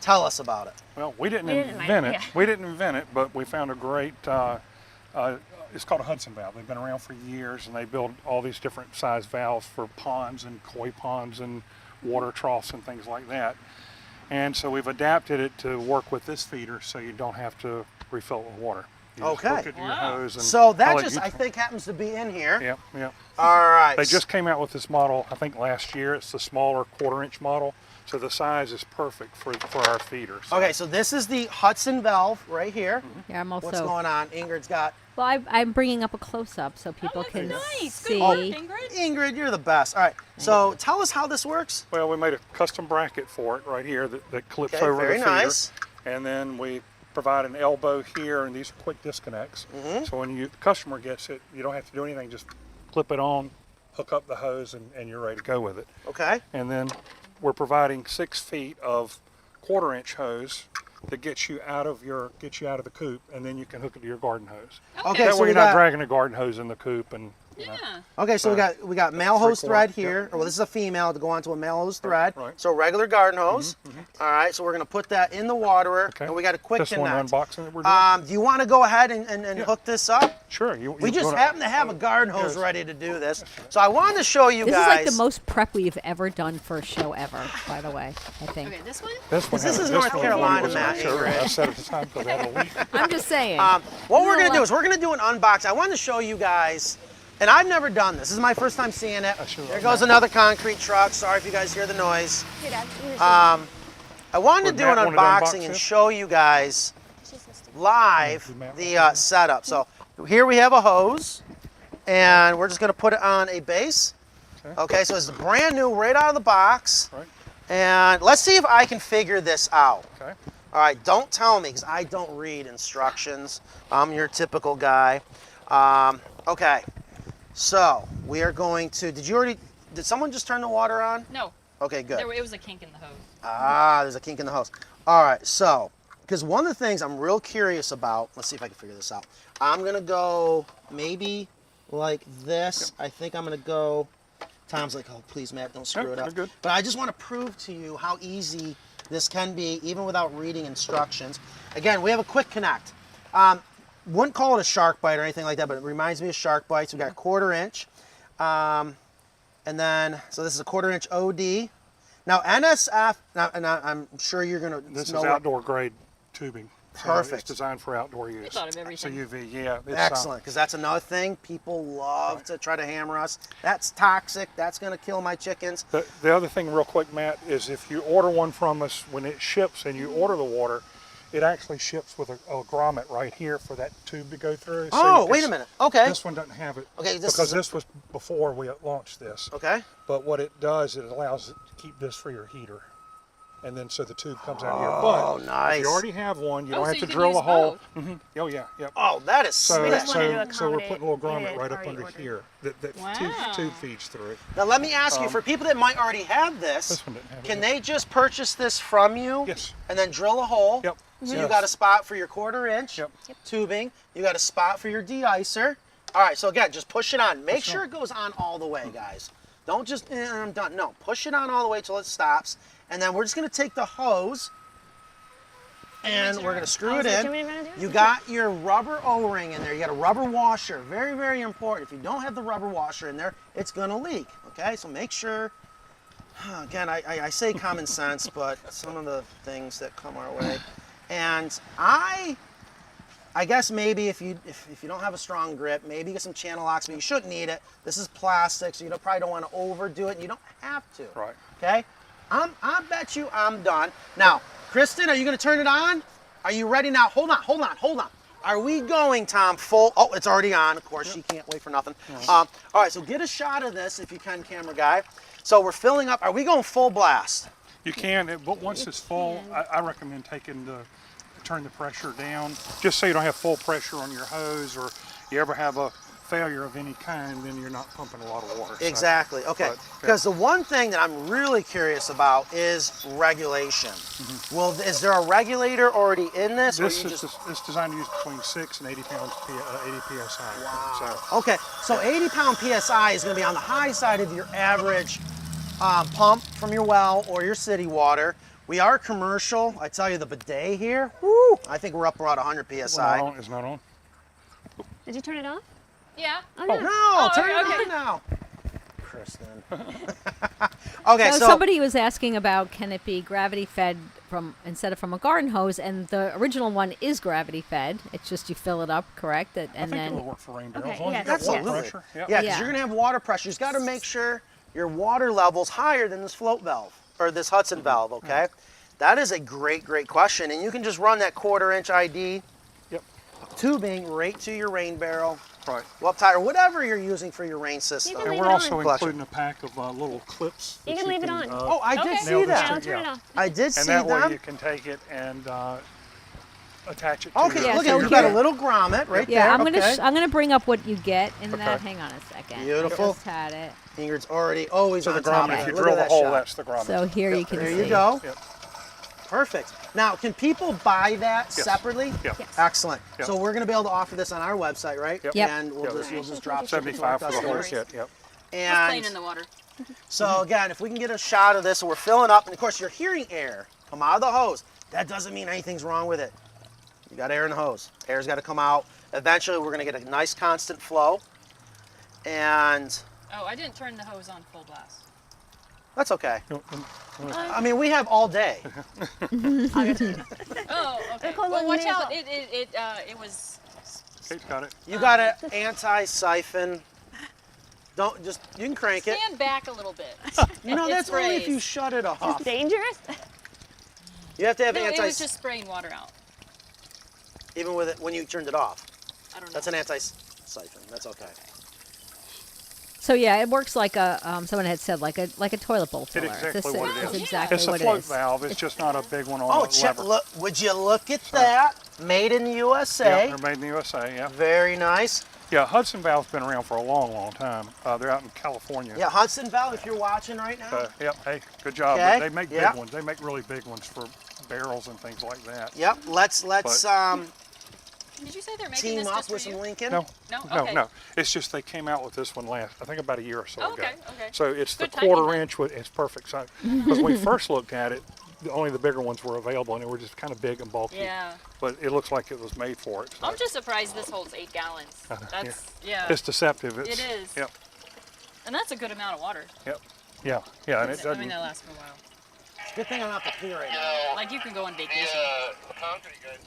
Tell us about it. Well, we didn't didn't invent invent it. it, yeah. We didn't invent it, but we found a great, it's called a Hudson valve. They've been around for years, and they build all these different size valves for ponds and koi ponds and water troughs and things like that. And so we've adapted it to work with this feeder so you don't have to refill it with water. You just Okay. hook it to your Wow. hose and So I'll that let just, you I think, happens to be in here. Yep, yep. All right. They just came out with this model, I think last year. It's the smaller 1/4-inch model. So the size is perfect for our feeder. So Okay, so this is the Hudson valve right here. Yeah, I'm also. What's going on? Ingrid's got. Well, I'm bringing up a close up so people that's can nice. see. Good work, Ingrid. Ingrid, you're the best. All right, so tell us how this works. Well, we made a custom bracket for it right here that clips Okay, over very the feeder. nice. and then we provide an elbow here, and these are quick disconnects. So when the customer gets it, you don't have to do anything, just clip it on, hook up the hose, and you're ready to go with it. Okay. And then we're providing 6 feet of 1/4-inch hose that gets you out of the coop, and then you can hook it to your garden hose. Okay, That so way we you're not got, dragging a garden hose in the coop, and you know. Yeah. okay, so we got male hose 3/4, thread yep. here. Well, this is a female to go onto a male hose thread. right. So regular garden hose. All right, so we're gonna put that in the waterer, Okay. and we got a quick This one connect. unboxing that we're doing. Do you want to go ahead and hook this up? Sure. We just happen to have a garden hose Yes. ready to do this. So I wanted to show you This guys. is like the most prep we've ever done for a show ever, by the way, I think. Okay, this one? This one This has- is North one Carolina, was Matt, sure. Ingrid. I said at the time because I had a leak. I'm just saying. What we're gonna do is we're gonna do an unboxing. I wanted to show you guys, and I've never done this. This is my first time seeing it. sure. There goes another concrete truck. Sorry if you guys hear the noise. Here, Dad. I wanted to Would do an Matt wanna unbox unboxing and it? show you guys live Would Matt the setup. So here we have a hose, and we're just gonna put it on a base. Okay, so it's brand new right out of the box. Right. And let's see if I can figure this out. Okay. All right, don't tell me because I don't read instructions. I'm your typical guy. Okay, so we are going to, did someone just turn the water on? No. Okay, good. It was a kink in the hose. There's a kink in the hose. All right, so, because one of the things I'm real curious about, let's see if I can figure this out. I'm gonna go maybe like this. I think I'm gonna go, Tom's like, oh, please, Matt, don't screw it you're up. good. But I just want to prove to you how easy this can be, even without reading instructions. Again, we have a quick connect. Wouldn't call it a shark bite or anything like that, but it reminds me of shark bites. We got a 1/4 inch. And then, so this is a 1/4 inch OD. Now NSF, and I'm sure you're gonna This know is what- outdoor grade tubing. So Perfect. It's designed for outdoor use. thought of everything. So UV, yeah. It's, Excellent, because that's another thing. People love to try to hammer us. That's toxic. That's gonna kill my chickens. The other thing real quick, Matt, is if you order one from us, when it ships and you order the water, it actually ships with a grommet right here for that tube to go through. So Oh, you can wait a minute. Okay. This one doesn't have it. Okay, this because is this was before we launched this. Okay. But what it does, it allows it to keep this for your heater. And then so the tube comes out here. Oh, But nice. if you already have one, you Oh, don't so have you to can drill use a hole. both. Oh yeah, yep. Oh, that is So, sweet. just wanted to so we're accommodate putting a little grommet needed right up already under ordered. here that Wow. tube feeds through. Now let me ask you, for people that might already have this, This one didn't have it can yet. they just purchase this from you? Yes. And then drill a hole? Yep. So you Yes. got a spot for your 1/4 inch Yep. tubing. You got a spot for your de-icer. All right, so again, just push it on. Make sure it goes on all the way, guys. Don't just, I'm done. No, push it on all the way till it stops. And then we're just gonna take the hose and we're gonna screw it is that in. what you're gonna do? You got your rubber O-ring in there. You got a rubber washer. Very, very important. If you don't have the rubber washer in there, it's gonna leak. Okay, so make sure. Again, I say common sense, but some of the things that come our way. And I guess maybe if you don't have a strong grip, maybe get some channel locks, but you shouldn't need it. This is plastic, so you probably don't want to overdo it, and you don't have to. Right. Okay? I bet you I'm done. Now, Kristen, are you going to turn it on? Are you ready now? Hold on. Are we going, Tom, full? Oh, it's already on. Of course, she can't wait for nothing. All right, so get a shot of this if you can, camera guy. So we're filling up. Are we going full blast? You can, but once it's full, I recommend turn the pressure down, just so you don't have full pressure on your hose, or you ever have a failure of any kind, then you're not pumping a lot of water. So- Exactly. Okay. but, Because the one thing that I'm really curious about is regulation. Well, is there a regulator already in this? Or This you is just... it's designed to use between 6 and 80 pounds, 80 psi. So, Okay. So 80 pound PSI is going to be on the high side of your average pump from your well or your city water. We are commercial. I tell you, the bidet here, whoo, I think we're up around 100 PSI. it's not on. Did you turn it off? Yeah. Oh, no. No, turn it okay. on now. Kristen. Okay, So so somebody was asking about, can it be gravity fed instead of from a garden hose, and the original one is gravity fed. It's just you fill it up, correct? And I think then it'll work for rain barrels. Okay, as long as yes, you got water Absolutely. pressure. Yep. Yeah, because Yeah. you're going to have water pressure. You've got to make sure your water level's higher than this float valve or this Hudson valve, okay? That is a great, great question. And you can just run that 1/4 inch ID Yep. tubing right to your rain barrel, Right. up tie, or whatever you're using for your rain system. can And leave we're it also on. including a pack of little clips. You that can leave it on. Oh, I did Okay. see nail this that. to- I'll turn it yeah. off. I did And see that way them. you can take it and attach it to Okay, your look so at you got a here- little grommet right Yeah, there. I'm gonna bring up what you get in Okay. that. Hang on a second. Beautiful. I just had it. Ingrid's always So on the top of grommet, it. if you Look drill at the that hole, shot. that's the grommet. So here you can There see. you go. Yep. Perfect. Now, can people buy that Yes. separately? Yep. Yes. Excellent. Yep. So we're going to be able to offer this on our website, right? Yep. Yep. And Yep. you'll just drop shipping to 75 our for the whole customers. kit. Yep. Just plain in And the water. so again, if we can get a shot of this, so we're filling up, and of course you're hearing air come out of the hose. That doesn't mean anything's wrong with it. You got air in the hose. Air's got to come out. Eventually, we're going to get a nice constant flow, and Oh, I didn't turn the hose on full blast. that's okay. I mean, we have all day. Oh, okay. called Well, a watch nasal. out. It was. Kate's got it. You got an anti-siphon. You can crank it. Stand back a little bit. You know, It that's only if sprays. you shut it off. Dangerous? You have to have No, anti, it was just spraying water out. even with it when you turned it off. I don't know. That's an anti-siphon. That's okay. So yeah, it works like a someone had said like a toilet bowl filler. exactly This what it is is. exactly It's a what it float is. valve. It's just not a big one on Oh, the lever. look! Would you look at that? Made in the Yeah, USA. they're made in the USA. Yeah. Very nice. Yeah, Hudson Valve's been around for a long, long time. They're out in California. Yeah, Hudson Valley, if you're watching right now. Yep. Hey, good job. Okay, They make yeah. big ones. They make really big ones for barrels and things like that. Yep. Let's Did you say they're making team this up just with for some you? Lincoln. No, No? no, Okay. no. It's just they came out with this one I think about a year or so Oh, ago. okay, okay. So it's Good the timing quarter then. inch with it's perfect size. Because when we first looked at it, only the bigger ones were available, and they were just kind of big and bulky. Yeah. But it looks like it was made for it. So. I'm just surprised this holds 8 gallons. That's, yeah. It's deceptive. It is. Yep. And that's a good amount of water. Yep. Yeah. Yeah. And it I doesn't. mean, that lasts for a while. Good thing I'm not the pee right now. Like, you can go on vacation. The concrete guys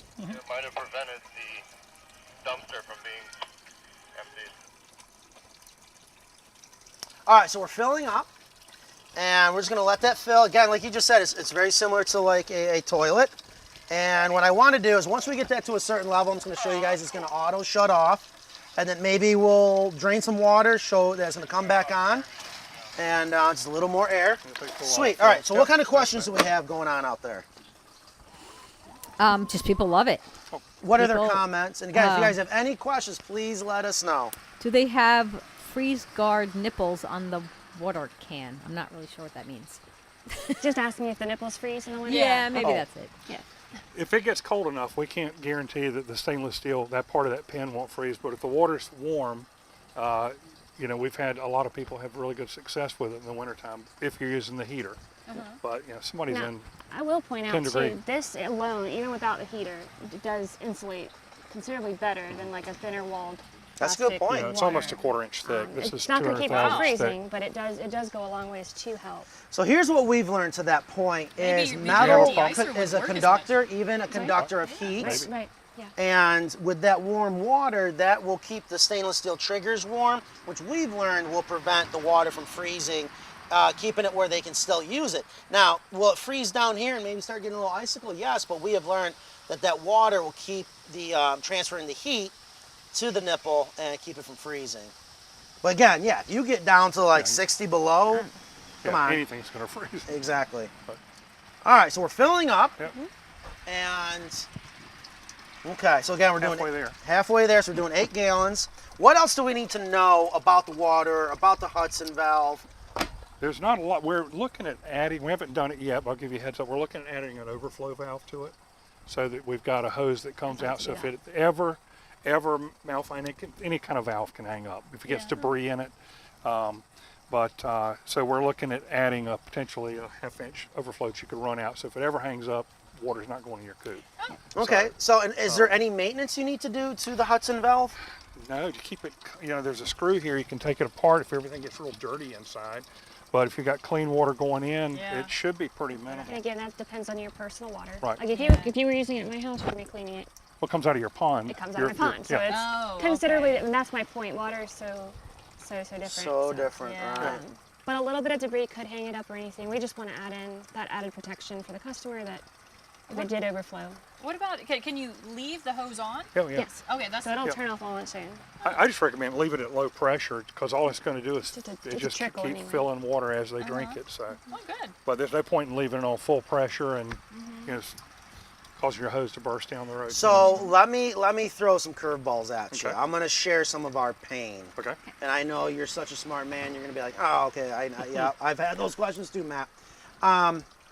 might have prevented the dumpster from being emptied. All right, so we're filling up, and we're just gonna let that fill. Again, like you just said, it's very similar to like a toilet. And what I want to do is once we get that to a certain level, I'm just gonna show you guys it's gonna auto shut off, and then maybe we'll drain some water, show that it's gonna come back on, and just a little more air. Sweet. All right. So what kind of questions do we have going on out there? Just people love it. What are their People- comments? And again, if you guys have any questions, please let us know. Do they have freeze guard nipples on the water can? I'm not really sure what that means. Just ask me if the nipples freeze in the winter. Yeah, maybe Oh. that's it. Yeah. If it gets cold enough, we can't guarantee that the stainless steel, that part of that pen won't freeze. But if the water's warm, you know, we've had a lot of people have really good success with it in the wintertime if you're using the heater. But, you know, somebody's Now, in. I will point 10 out degree. too, this alone, even without the heater, it does insulate considerably better than like a thinner walled That's a good plastic point. You know, it's water. almost a quarter-inch thick. This is It's not going to keep it from 200,000 thick. freezing, but it does go a long ways to help. So here's what we've learned to that point: Maybe is maybe metal the icer is a wouldn't work as conductor, even a conductor of heat. Maybe. Right. Yeah. And with that warm water, that will keep the stainless steel triggers warm, which we've learned will prevent the water from freezing, keeping it where they can still use it. Now, will it freeze down here and maybe start getting a little icicle? Yes, but we have learned that that water will keep the transferring the heat to the nipple and keep it from freezing. But again, yeah, if you get down to like 60 below, come Yeah, on. anything's going to freeze. Exactly. But- All right, so we're filling up, Yep. and okay, so again, we're doing Halfway there. Halfway there, so we're doing 8 gallons. What else do we need to know about the water, about the Hudson valve? There's not a lot. We're looking at adding, we haven't done it yet, but I'll give you a heads up. We're looking at adding an overflow valve to it so that we've got a hose that comes out. So if it ever malfunction, any kind of valve can hang up if it gets debris in it. So we're looking at adding a potentially a half-inch overflow that you could run out. So if it ever hangs up, water's not going in your coop. Okay, so and is there any maintenance you need to do to the Hudson valve? No, to keep it, you know, there's a screw here. You can take it apart if everything gets real dirty inside. But if you got clean water going in, Yeah. it should be pretty minimal. And again, that depends on your personal water. Right. Like if you were using it in my house, you'd be cleaning it. What comes out of your pond? It comes out of my pond, so yeah. it's Oh, considerably. okay. And that's my point. Water is so different. So different, Yeah. all right. But a little bit of debris could hang it up or anything. We just want to add in that added protection for the customer that if it did overflow. What about, can you leave the hose on? Oh, yeah. Yes. Okay, that's So it'll Yeah. turn off all soon. I just recommend leave it at low pressure because all it's going to do is Just a it just trickle keep anyway. filling water as they drink it. So, oh, good. but there's no point in leaving it on full pressure and you know, cause your hose to burst down the road. So let me throw some curveballs at you. Okay. I'm gonna share some of our pain. Okay. And I know you're such a smart man. You're gonna be like, oh, okay, yeah, I've had those questions too, Matt.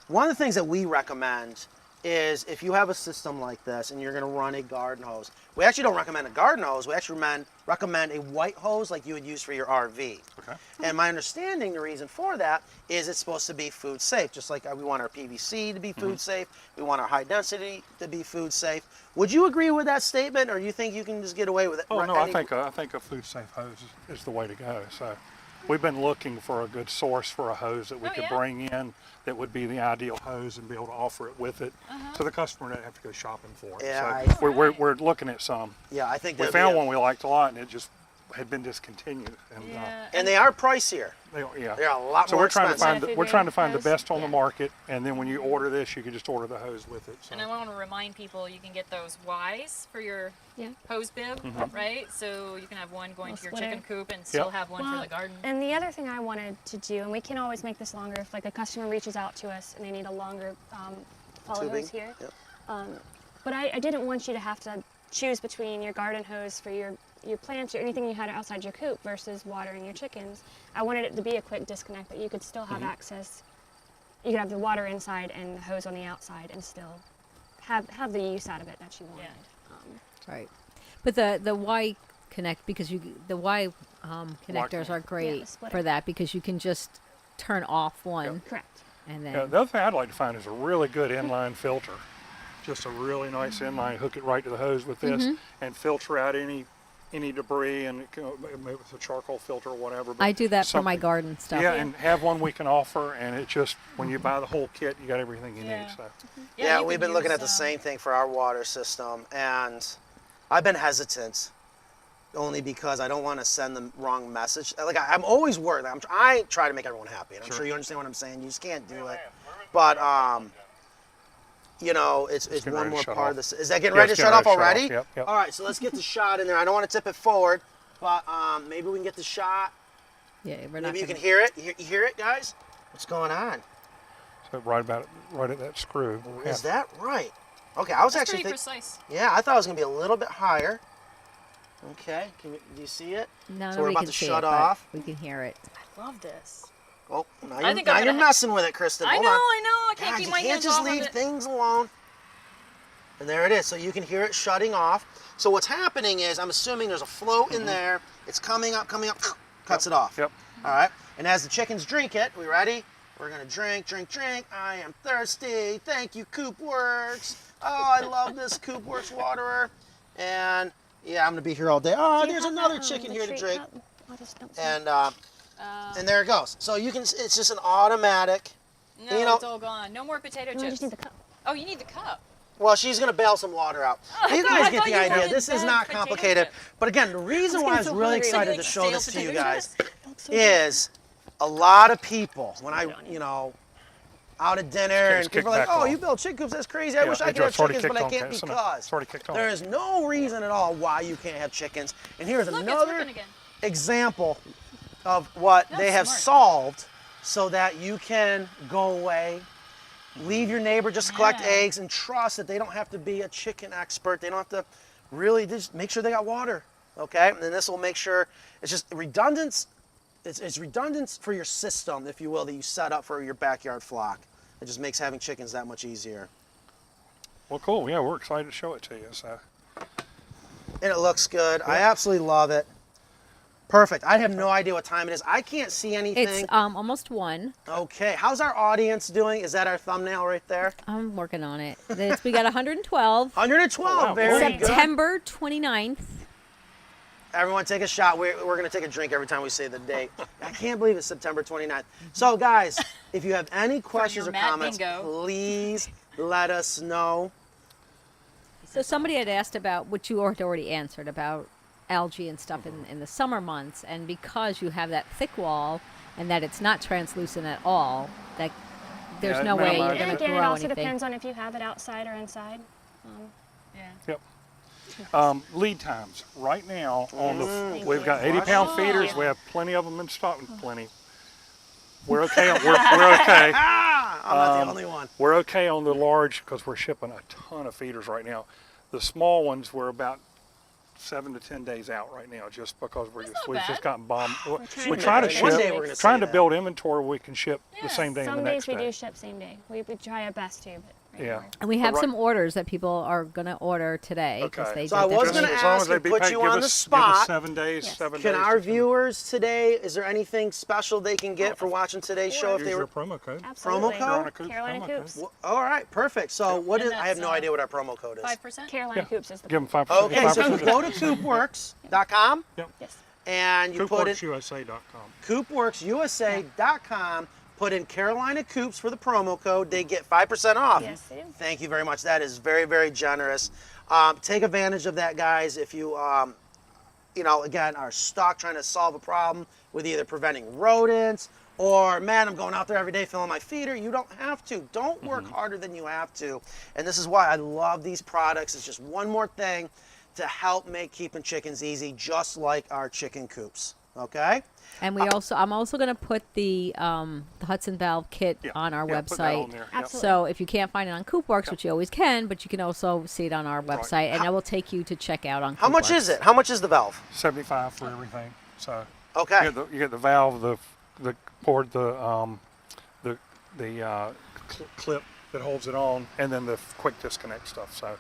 One of the things that we recommend is if you have a system like this and you're gonna run a garden hose, we actually don't recommend a garden hose. We actually recommend a white hose like you would use for your RV. Okay. And my understanding, the reason for that is it's supposed to be food safe. Just like we want our PVC to be food safe, we want our high density to be food safe. Would you agree with that statement, or do you think you can just get away with it? Oh no, I think a food safe hose is the way to go. So we've been looking for a good source for a hose that we could bring in that would be the ideal hose and be able to offer it with it, so the customer doesn't have to go shopping for it. Yeah, so we're looking at some. Yeah, I think We found one we liked a lot, and it just had been discontinued. And, and they are pricier. They're a lot so more we're trying expensive. to find the best on the market, and then when you order this, you can just order the hose with it. So. And I want to remind people you can get those Ys for your hose bib, right? So you can have one going to your chicken coop and still have one for the garden. And the other thing I wanted to do, and we can always make this longer if like a customer reaches out to us and they need a longer follow hose here. But I didn't want you to have to choose between your garden hose for your plants or anything you had outside your coop versus watering your chickens. I wanted it to be a quick disconnect that you could still have access. You could have the water inside and the hose on the outside and still have the use out of it that you wanted. Right. But the Y connect, because the Y connectors are great for that, because you can just turn off one. Correct. And then The other thing I'd like to find is a really good inline filter. Just a really nice inline, hook it right to the hose with this and filter out any debris, and maybe with a charcoal filter or whatever. But I do that for my something- garden stuff. Yeah, and have one we can offer, and it just, when you buy the whole kit, you got everything you need. So. Yeah, you we've can been looking use, at the same thing for our water system, and I've been hesitant only because I don't want to send the wrong message. Like I'm always worried. I try to make everyone happy, and I'm sure you understand what I'm saying. You just can't do it. But you know, it's one more part of this. Is that getting ready to shut off already? Yep. All right, so let's get the shot in there. I don't want to tip it forward, but maybe we can get the shot. Yeah, we're not. Maybe you can hear it. You hear it, guys? What's going on? So right at that screw. Is that right? Okay, I was That's actually pretty thinking. precise. Yeah, I thought it was gonna be a little bit higher. Okay, do you see it? No, so we're nobody about can to see shut it, but off. We can hear it. I love this. Oh, now I think you're, I'm now you're gonna messing with it, Kristen. I Hold know, on. I can't God, keep you my can't hands just off leave of it. things alone. And there it is. So you can hear it shutting off. So what's happening is, I'm assuming there's a float in there. It's coming up, cuts it off. Yep. All right. And as the chickens drink it, we ready? We're gonna drink. I am thirsty. Thank you, CoopWorx. Oh, I love this CoopWorx waterer. And yeah, I'm gonna be here all day. Oh, there's another chicken here to drink. And there it goes. So you can. It's just an automatic. No, you know, it's all gone. No more potato No, I chips. just need the cup. Oh, you need the cup. Well, she's gonna bail some water out. I You thought- guys I get thought the you idea. wanted This is the not potato complicated. chip. But again, the reason why I was really excited to Like show this stale to you potato guys chips? is a lot of people, when I, out at dinner It's and people are like, kicked back oh, off. you build chicken coops, that's crazy. I wish I could have chickens, but I can't because. It's already kicked on. There is no reason at all why you can't have chickens. And here's Look, it's another working again. example of what they have smart. solved so that you can go away, leave your neighbor just to collect Yeah. eggs, and trust that they don't have to be a chicken expert. They don't have to really just make sure they got water, okay? And this will make sure it's just redundant. It's redundant for your system, if you will, that you set up for your backyard flock. It just makes having chickens that much easier. Well, cool. Yeah, we're excited to show it to you. So. And it looks good. I absolutely love it. Perfect. I have no idea what time it is. I can't see anything. It's almost 1. Okay. How's our audience doing? Is that our thumbnail right there? I'm working on it. We got 112. 112. Oh, wow. Very good. September 29th. Everyone take a shot. We're going to take a drink every time we say the date. I can't believe it's September 29th. So, guys, if you have any questions or mad comments, bingo. please let us know. So somebody had asked about, which you had already answered, about algae and stuff in the summer months, and because you have that thick wall and that it's not translucent at all, that there's Yeah, no it way you're minimizes going And to again, it grow also anything. depends on if you have it outside or inside. Yeah. Yep. Lead times. Right now, on the we've got 80-pound feeders. We have plenty of them in stock. Plenty. We're okay. We're okay. I'm not the only one. We're okay on the large because we're shipping a ton of feeders right now. The small ones we're about 7 to 10 days out right now, just because we've not just bad. gotten bombed. trying We to try to get ship. One day we're gonna Trying say to that. build inventory we can ship the Yeah. same day and Some the next days we day. do ship same day. We try our best to, but right Yeah. now And we have right- some orders that people are going to order today because Okay. they So did I that was today. gonna As long ask as they and be put paid, you give on us, the Give spot. us 7 days. Yes. 7 Can days. our to- viewers today, is there anything special they can get for watching today's show if Use they your were? promo code. absolutely. code? Carolina promo Coops. code. All right, perfect. So what And is? I have that's, no idea what our promo code is. 5%? Carolina Yeah. Coops is the Give them 5%. Okay, so if you 5%. go to coopworx.com yes. and you put in CoopWorxUSA.com. coopworxusa.com, put in Carolina Coops for the promo code, they get 5% off. Yes, they do. Thank you very much. That is very, very generous. Take advantage of that, guys. If you, again, are stuck trying to solve a problem with either preventing rodents or, man, I'm going out there every day filling my feeder. You don't have to. Don't work harder than you have to. And this is why I love these products. It's just one more thing to help make keeping chickens easy, just like our chicken coops. Okay? And I'm also going to put the Hudson Valve kit Yeah. on our Yeah, put that website. on there. Yep. Absolutely. So if you can't find it on CoopWorx, which you always can, but you can also see it on our website, and that will take you to check out on How much CoopWorx. is it? How much is the valve? 75 for everything. So Okay. you get the valve, the cord, the clip that holds it on, and then the quick disconnect stuff. So,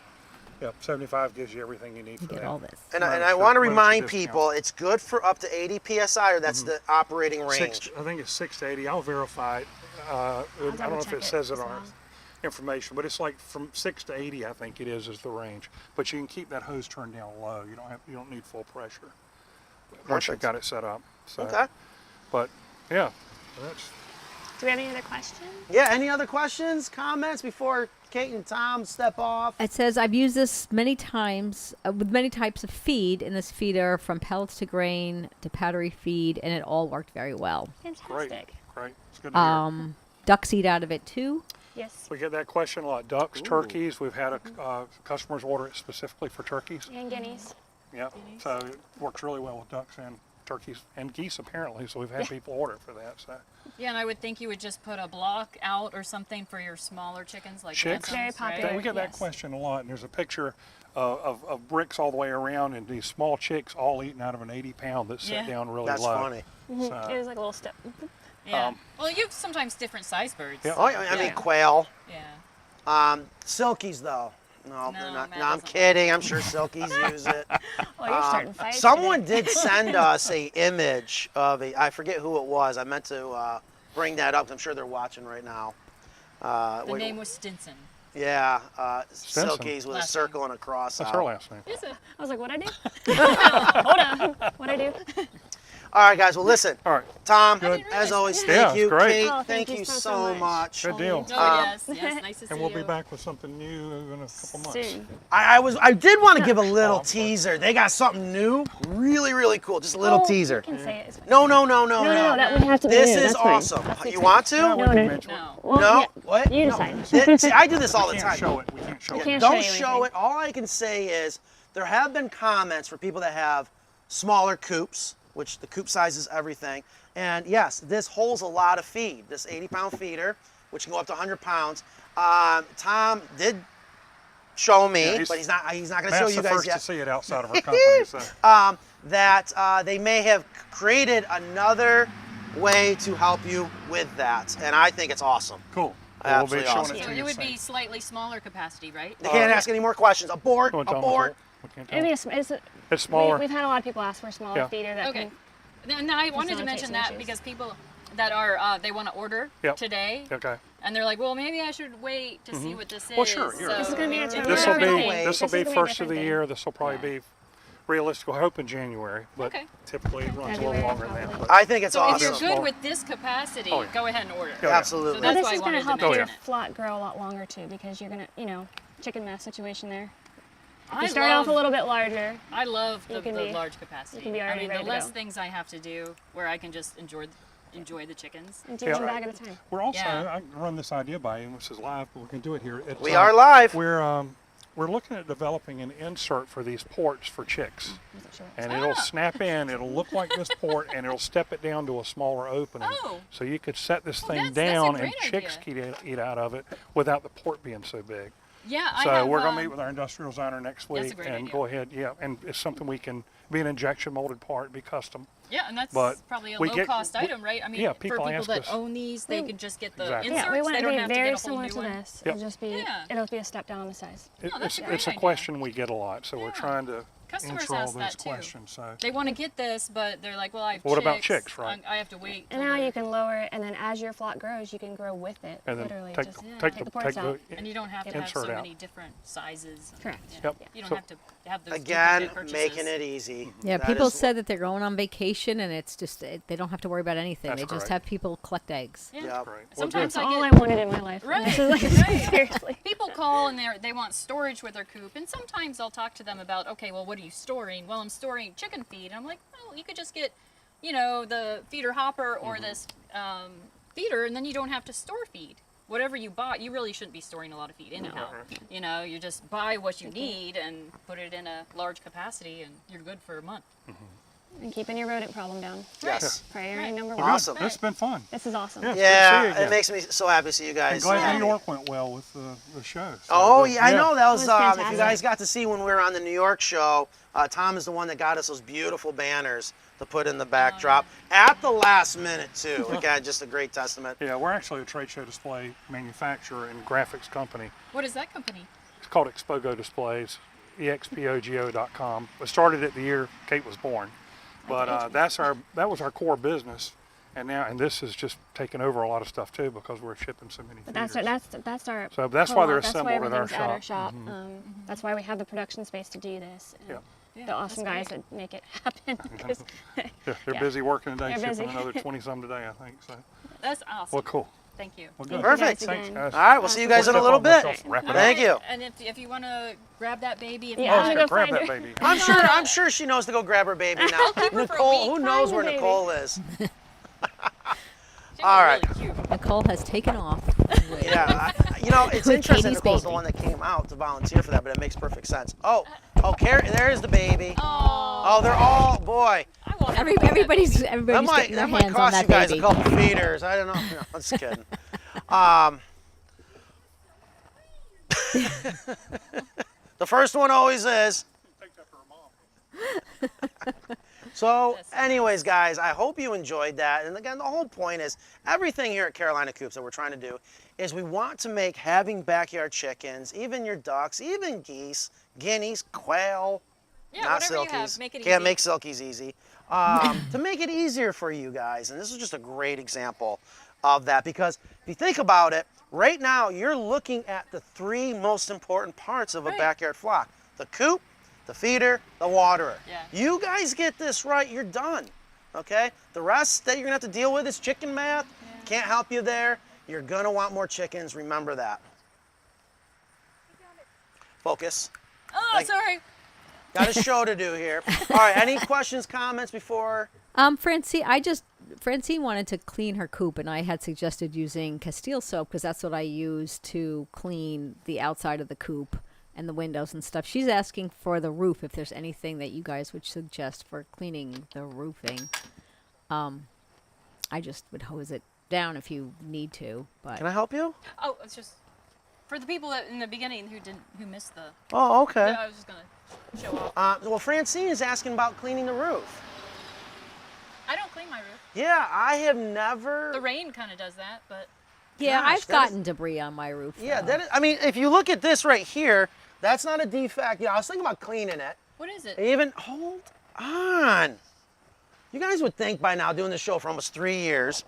yeah, 75 gives you everything you need You for get that. all this. And I Minus want to the remind discount. people, it's good for up to 80 psi, or that's the operating range. I think it's 6 to 80. I'll verify it. I don't know if double-check it says it as on our well. information, but it's like from 6 to 80. I think it is the range. But you can keep that hose turned down low. You don't need full pressure once you've Perfect. got it set up. So, Okay. But yeah, that's. Do we have any other questions? Yeah, any other questions, comments before Kate and Tom step off? It says, I've used this many times with many types of feed in this feeder, from pellets to grain to powdery feed, and it all worked very well. Fantastic. Great. It's good to hear. Duck seed out of it too. Yes. We get that question a lot. Ducks, turkeys. We've had customers order it specifically for turkeys. And guineas. Yeah. So it works really well with ducks and turkeys and geese apparently. So we've had people order it for that. So Yeah, and I would think you would just put a block out or something for your smaller chickens, like Chicks? Very Very popular. we get that Yes. question a lot. And there's a picture of bricks all the way around, and these small chicks all eating out of an 80-pound that's set Yeah. down really That's low. funny. So, It was like a little step. Yeah. well, you have sometimes different size birds. Yeah. Oh, I mean, Yeah. quail. Yeah. Silkies, though. No, No, they're not. Matt No, I'm doesn't kidding. I'm sure Silkies use it. Oh, you're starting fights. Someone today. did send us a image of I forget who it was. I meant to bring that up. I'm sure they're watching right now. The name was Stinson. Yeah, Stinson. Silkies with a Last circle and a cross that's out. her last name. Is it? I was like, what'd I do? Hold on. What'd I do? All right, guys. Well, listen. All right. Tom, Good. as always, Yeah, thank it's you. great. Kate, Oh, thank you so much. Good deal. Oh, yes. Nice to see And we'll you. be back with something new in a couple months. Soon. I did want to give a little teaser. They got something new, really, really cool. Just a little Oh, teaser. You can say it. It's fine. No, No, that would have to be This new. is That's fine. awesome. That's You fine. want to? No, we No, can no. mention it. No. Well, No? yeah, What? You No. decide. See, I do this all We the can't time. show it. We can't show it. can't Don't show you show anything. it. All I can say is there have been comments for people that have smaller coops, which the coop size is everything. And yes, this holds a lot of feed. This 80-pound feeder, which can go up to 100 pounds. Tom did show me, Yeah, but he's not going to show Matt's you the guys first yet. to see it outside of our company. So. That they may have created another way to help you with that, and I think it's awesome. Cool. We'll be Absolutely showing awesome. it So to it you would be soon. slightly smaller capacity, right? They can't ask any more questions. Abort, Go on, tell them abort. We can't tell It'd be them. it's smaller. We've had a lot of people ask for a smaller Yeah. feeder that Okay. can. And I wanted to Facilitate mention some that issues. because people that are they want to order Yep. today, Okay. and they're like, well, maybe I should wait to see what this is. Well, sure, you're- So This is gonna be a it's totally This will different be thing. this will This be is gonna be a first of the different year. This will probably be realistic. I hope in January, but Okay. typically it runs a February, little longer than that. probably. But I think it's So awesome. if you're Small. good with this capacity, Oh, yeah. go ahead and order. Yeah. Absolutely. So But that's this why is I going to wanted help to your mention it. flock grow a lot longer too, because you're going to, chicken mess situation there. If I you start off a love- little bit larger. I love the, You can the be- large capacity. you can be I already mean, ready the to less go. things I have to do, where I can just enjoy the chickens. And do Yeah. one bag at a time. we're also Yeah. I can run this idea by you. This is live, but we can do it here. It's, We are live. We're we're looking at developing an insert for these ports for chicks. And it'll snap in, it'll look like this port, and it'll step it down to a smaller opening. Oh. So you could set this thing that's a down and great chicks idea. could eat out of it without the port being so big. Yeah, So we're going to meet with our industrial designer next that's a week great and idea. go ahead, and it's something we can be an injection molded part, be custom. Yeah, and that's But probably a we get- low-cost we- item, right? I mean, yeah, for people people ask that us- own these, they can just get the Exactly. inserts. Yeah, we want they it to don't be have to very get a whole similar new to one. this. Yep. It'll just be, Yeah. it'll be a step down in size. Oh, that's a It's great a idea. question we get a lot, so we're Yeah. trying to Customers answer all ask those that too. questions. So They want to get this, but they're like, well, I have What chicks. about chicks, right? I have to wait. And till now they're- you can lower it, and then as your flock grows, you can grow with it. and then Literally, take just take take the the ports out. And you don't have to have insert so out. many different sizes. Correct. Yep. You don't So- have to have those Again, duplicate purchases. making it easy. Yeah, That people is- said that they're going on vacation and it's just they don't have to worry about anything. That's They just correct. have people collect eggs. Yeah. Yep. Right. Well, Sometimes That's I all I get wanted in my life. Right, This is like, right. seriously. people call and they want storage with their coop, and sometimes I'll talk to them about, okay, well, what are you storing? Well, I'm storing chicken feed. And I'm like, well, you could just get, the feeder hopper or this feeder, and then you don't have to store feed. Whatever you bought, you really shouldn't be storing a lot of feed anyhow. You just buy what you need and put it in a large capacity, and you're good for a month. And keeping your rodent problem down. Yes. Priority number Well, one. Awesome. This has been fun. This is awesome. Yeah, it's Yeah, good to see you it makes me so happy to see you I'm guys. glad Yeah. New York went well with the show. So Oh yeah, I know that was. It was If you fantastic. guys got to see when we were on the New York show, Tom is the one that got us those beautiful banners to put in the backdrop at the last minute too. Again, just a great testament. Yeah, we're actually a trade show display manufacturer and graphics company. What is that company? It's called Expogo Displays, expogo.com. It started at the year Kate was born, but that was our core business, and this has just taken over a lot of stuff too because we're shipping so many. But feeders. that's our. So that's why they're that's why assembled at our everything's at our shop. shop. That's why we have the production space to do this. And Yeah. the awesome guys that make it happen. 'cause- They're Yeah. busy working today, They're shipping busy. another 20 some today, I think. So, That's awesome. well, cool. Thank you. Well, good. Perfect. Thank you Thanks, guys guys. All right, we'll see you guys in a little bit. Wrap it up. Thank you. And if you want to grab that baby, if Yeah, you Oh, I'm want, gonna go grab find that her. baby. I'm sure she knows to go grab her baby now. keep her for a Nicole, week. who knows Find where the baby. Nicole is? she All was right. really cute. Nicole has taken off. Yeah, it's With interesting. Katie's Nicole's the baby. one that came out to volunteer for that, but it makes perfect sense. Oh, there's the baby. Oh, they're all boy. I want Everybody's That getting their might hands on cost that you guys baby. a couple feeders. I don't know. No, I'm just kidding. The first one always is. So, anyways, guys, I hope you enjoyed that. And again, the whole point is everything here at Carolina Coops that we're trying to do is we want to make having backyard chickens, even your ducks, even geese, guineas, quail, Yeah, not whatever you have, silkies. make it Can't easy. make silkies easy. To make it easier for you guys. And this is just a great example of that because if you think about it, right now you're looking at the three most important parts of a Right. backyard flock: the coop, the feeder, the waterer. Yeah. You guys get this right, you're done. Okay? The rest that you're gonna have to deal with is chicken math. Can't help you there. You're gonna want more chickens. Remember that. Focus. Oh, sorry. Got a show to do here. All right. Any questions, comments before? Francine wanted to clean her coop, and I had suggested using Castile soap because that's what I use to clean the outside of the coop and the windows and stuff. She's asking for the roof if there's anything that you guys would suggest for cleaning the roofing. I just would hose it down if you need to, but Can I help you? Oh, it's just for the people that in the beginning who missed the. Oh, okay. I was just gonna show off. Well, Francine is asking about cleaning the roof. I don't clean my roof. Yeah, I have never. The rain kind of does that, but yeah, Gosh, I've that is- gotten debris on my roof. Yeah, though. that is, I mean, if you look at this right here, that's not a defect. Yeah, I was thinking about cleaning it. what is it? Even hold on. You guys would think by now, doing this show for almost 3 years.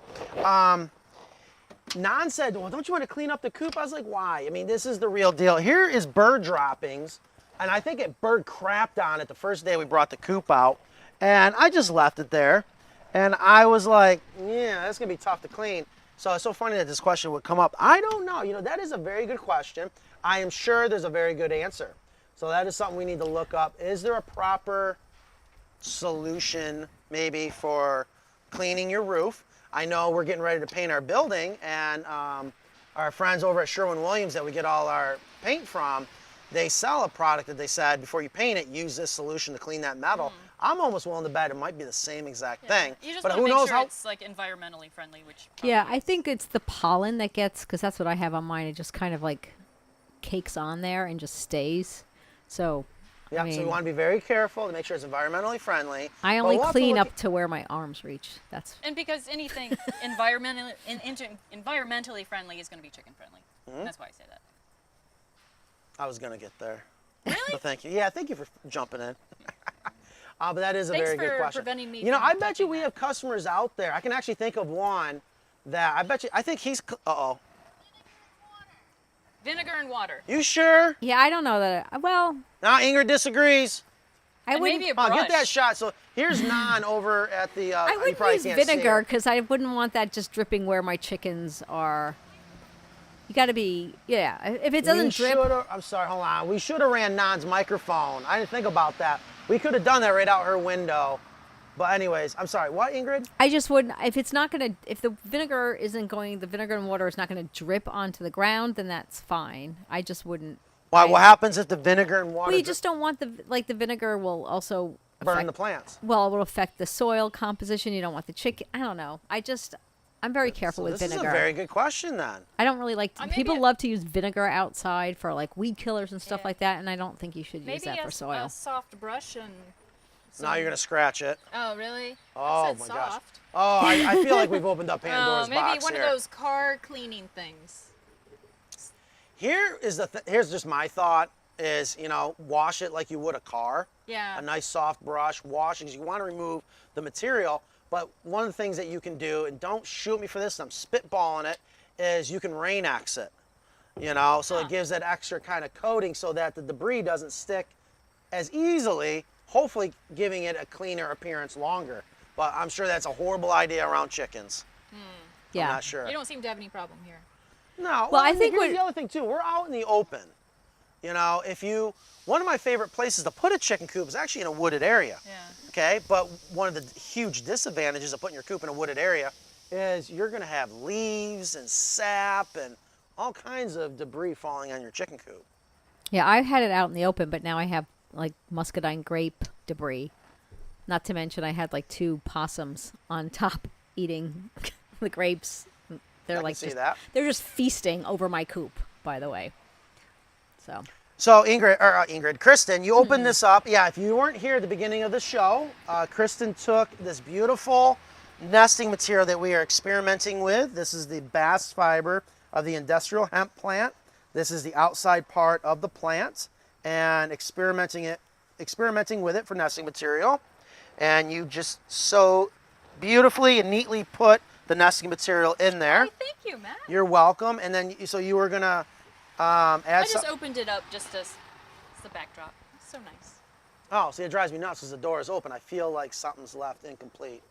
Nan said, well, don't you want to clean up the coop? I was like, why? I mean, this is the real deal. Here is bird droppings, and I think it bird crapped on it the first day we brought the coop out, and I just left it there, and I was like, yeah, that's gonna be tough to clean. So it's so funny that this question would come up. I don't know. You know, that is a very good question. I am sure there's a very good answer. So that is something we need to look up. Is there a proper solution maybe for cleaning your roof? I know we're getting ready to paint our building, and our friends over at Sherwin-Williams that we get all our paint from, they sell a product that they said before you paint it, use this solution to clean that metal. I'm almost willing to bet it might be the same exact thing. You just but want who to make knows sure how? it's like environmentally friendly, which Yeah, probably I think it's the pollen that gets, because that's what I have on mine. It just kind of like cakes on there and just stays. So, Yeah, I so we mean, want to be very careful to make sure it's environmentally friendly. I But only we'll have to clean look up to where my arms reach. That's And because anything environmentally friendly is going to be chicken friendly. That's why I say that. I was gonna get there. Really? But thank you. Yeah, thank you for jumping in. But that is a Thanks very good for question. preventing me You know, from I bet you touching we that. have customers out there. I can actually think of one that I think he's. Uh-oh. Vinegar and water. You sure? yeah. I don't know that. Well, Now Ingrid disagrees. I And wouldn't. maybe a Come on, brush. get that shot. So here's Nan over at the. I you wouldn't probably use can't see vinegar her. because I wouldn't want that just dripping where my chickens are. You got to be, yeah. If it doesn't drip, I'm sorry, hold on. We should have ran Nan's microphone. I didn't think about that. We could have done that right out her window. But anyways, I'm sorry. What, Ingrid? I just wouldn't. If it's not gonna, if the vinegar isn't going, the vinegar and water is not gonna drip onto the ground, then that's fine. I just wouldn't. Why? What happens if the vinegar and water Well, you just don't want the vinegar will also burn affect, the plants? Well, it will affect the soil composition. You don't want the chicken. I don't know. I'm very careful So with this vinegar. is a very good question then. I don't really like. Maybe People a- love to use vinegar outside for like weed killers and stuff Yeah. like that, and I don't think you should use Maybe that for soil. a soft brush and. Now you're gonna scratch it. Oh really? Oh I said my soft. gosh. Oh, I feel like we've opened up Pandora's maybe box one here. of those car cleaning things. Here's just my thought is, wash it like you would a car. Yeah. A nice soft brush, wash it because you want to remove the material. But one of the things that you can do, and don't shoot me for this, I'm spitballing it, is you can rain X it. So it gives that extra kind of coating so that the debris doesn't stick as easily, hopefully giving it a cleaner appearance longer. But I'm sure that's a horrible idea around chickens. Yeah. I'm not sure. You don't seem to have any problem here. No. Well, I think here's what- the other thing too. We're out in the open. One of my favorite places to put a chicken coop is actually in a wooded area. Yeah. Okay, but one of the huge disadvantages of putting your coop in a wooded area is you're going to have leaves and sap and all kinds of debris falling on your chicken coop. Yeah, I had it out in the open, but now I have like muscadine grape debris. Not to mention, I had like 2 possums on top eating the grapes. They're I can like see just, that. they're just feasting over my coop, by the way. So Ingrid, Kristen, you opened this up. Yeah, if you weren't here at the beginning of the show, Kristen took this beautiful nesting material that we are experimenting with. This is the bast fiber of the industrial hemp plant. This is the outside part of the plant, and experimenting with it for nesting material. And you just so beautifully and neatly put the nesting material in there. Oh, thank you, Matt. You're welcome. And then so you were gonna add I just some. opened it up just as the backdrop. It's so nice. Oh, see, it drives me nuts because the door is open. I feel like something's left incomplete.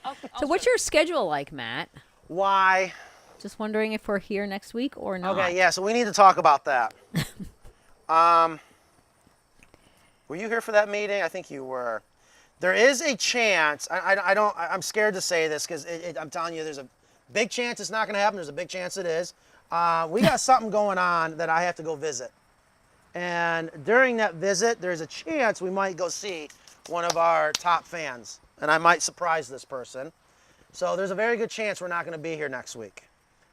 I'll So what's your schedule like, Matt? Why? Just wondering if we're here next week or not. Okay, yeah, so we need to talk about that. Were you here for that meeting? I think you were. There is a chance, I'm scared to say this because I'm telling you, there's a big chance it's not going to happen. There's a big chance it is. We got something going on that I have to go visit. And during that visit, there's a chance we might go see one of our top fans. And I might surprise this person. So there's a very good chance we're not going to be here next week.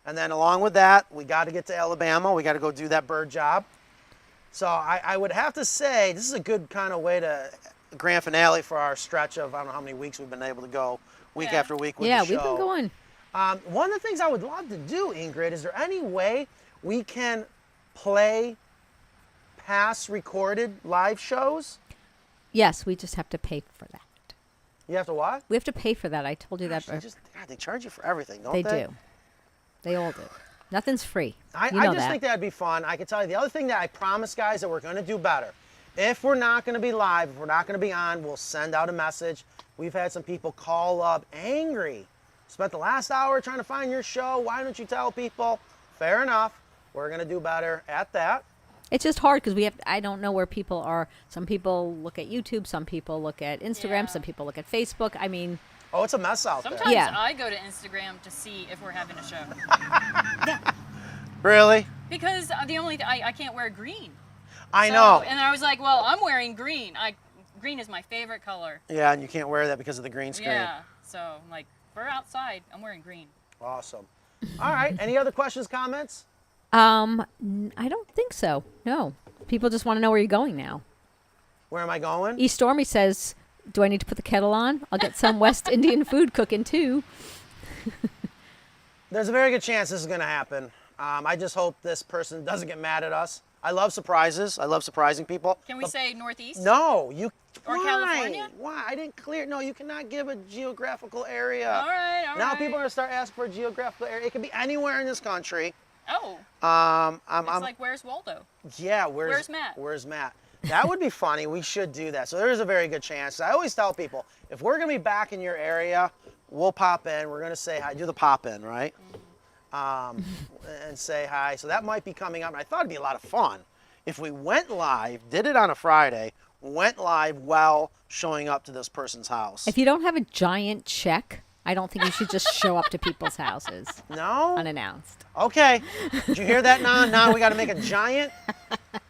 And then along with that, we got to get to Alabama. We got to go do that bird job. So I would have to say this is a good kind of way to grand finale for our stretch of I don't know how many weeks we've been able to go week Yeah. after week with Yeah, the show. we've been going. One of the things I would love to do, Ingrid, is there any way we can play past recorded live shows? Yes, we just have to pay for that. You have to what? We have to pay for that. I told you that. Gosh, they charge you for everything, don't They they? do. They all do. Nothing's free. I You know just that. think that'd be fun. I can tell you the other thing that I promise, guys, that we're going to do better. If we're not going to be live, if we're not going to be on, we'll send out a message. We've had some people call up angry. Spent the last hour trying to find your show. Why don't you tell people? Fair enough. We're going to do better at that. It's just hard because I don't know where people are. Some people look at YouTube. Some people look at Instagram. Yeah. Some people look at Facebook. I mean, Oh, it's a mess out Sometimes there. Yeah. I go to Instagram to see if we're having a show. Really? Because I can't wear green. I know. And I was like, well, I'm wearing green. Green is my favorite color. Yeah, and you can't wear that because of the green screen. Yeah. So I'm like, we're outside. I'm wearing green. Awesome. All right. Any other questions, comments? I don't think so. No. People just want to know where you're going now. Where am I going? East Stormy says, do I need to put the kettle on? I'll get some West Indian food cooking too. There's a very good chance this is going to happen. I just hope this person doesn't get mad at us. I love surprises. I love surprising people. Can we say Northeast? No, you. Or why? California? Why? I didn't clear. No, you cannot give a geographical area. All right. Now people are going to start asking for a geographical area. It could be anywhere in this country. Oh. I'm like, where's Waldo? Yeah, Where's Matt? Where's Matt? That would be funny. We should do that. So there is a very good chance. I always tell people, if we're going to be back in your area, we'll pop in. We're going to say hi. Do the pop in, right? And say hi. So that might be coming up. And I thought it'd be a lot of fun if we went live, did it on a Friday, went live while showing up to this person's house. If you don't have a giant check, I don't think you should just show up to people's houses No? unannounced. Okay. Did you hear that, Nan? Now we got to make a giant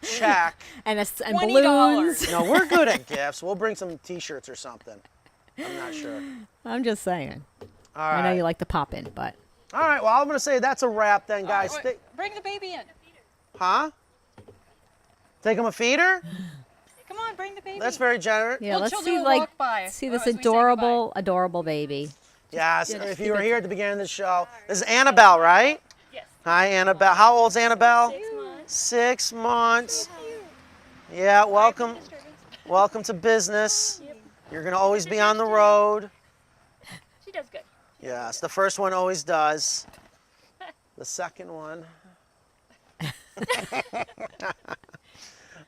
check. And $20. balloons. No, we're good at gifts. We'll bring some T-shirts or something. I'm not sure. I'm just saying. All right. I know you like to pop in, but. All right. Well, I'm going to say that's a wrap then, guys. Wait, bring the baby in. Huh? Take him a feeder? Come on, bring the baby. That's very generous. Yeah, Well, let's she'll see do a like walk by see this as we say adorable, adorable baby. Yes. Yeah, If just you were keep it- here at the beginning of the show, this is Annabelle, right? Yes. Hi, Annabelle. How old's Annabelle? 6 months. 6 months. Yeah. Welcome. Welcome to business. You're gonna always be on the road. She does good. Yes. The first one always does. The second one.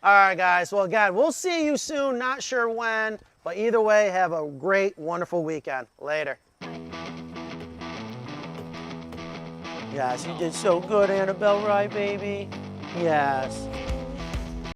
All right, guys. Well, again, we'll see you soon. Not sure when, but either way, have a great, wonderful weekend. Later. Yes, you did so good, Annabelle, right, baby? Yes.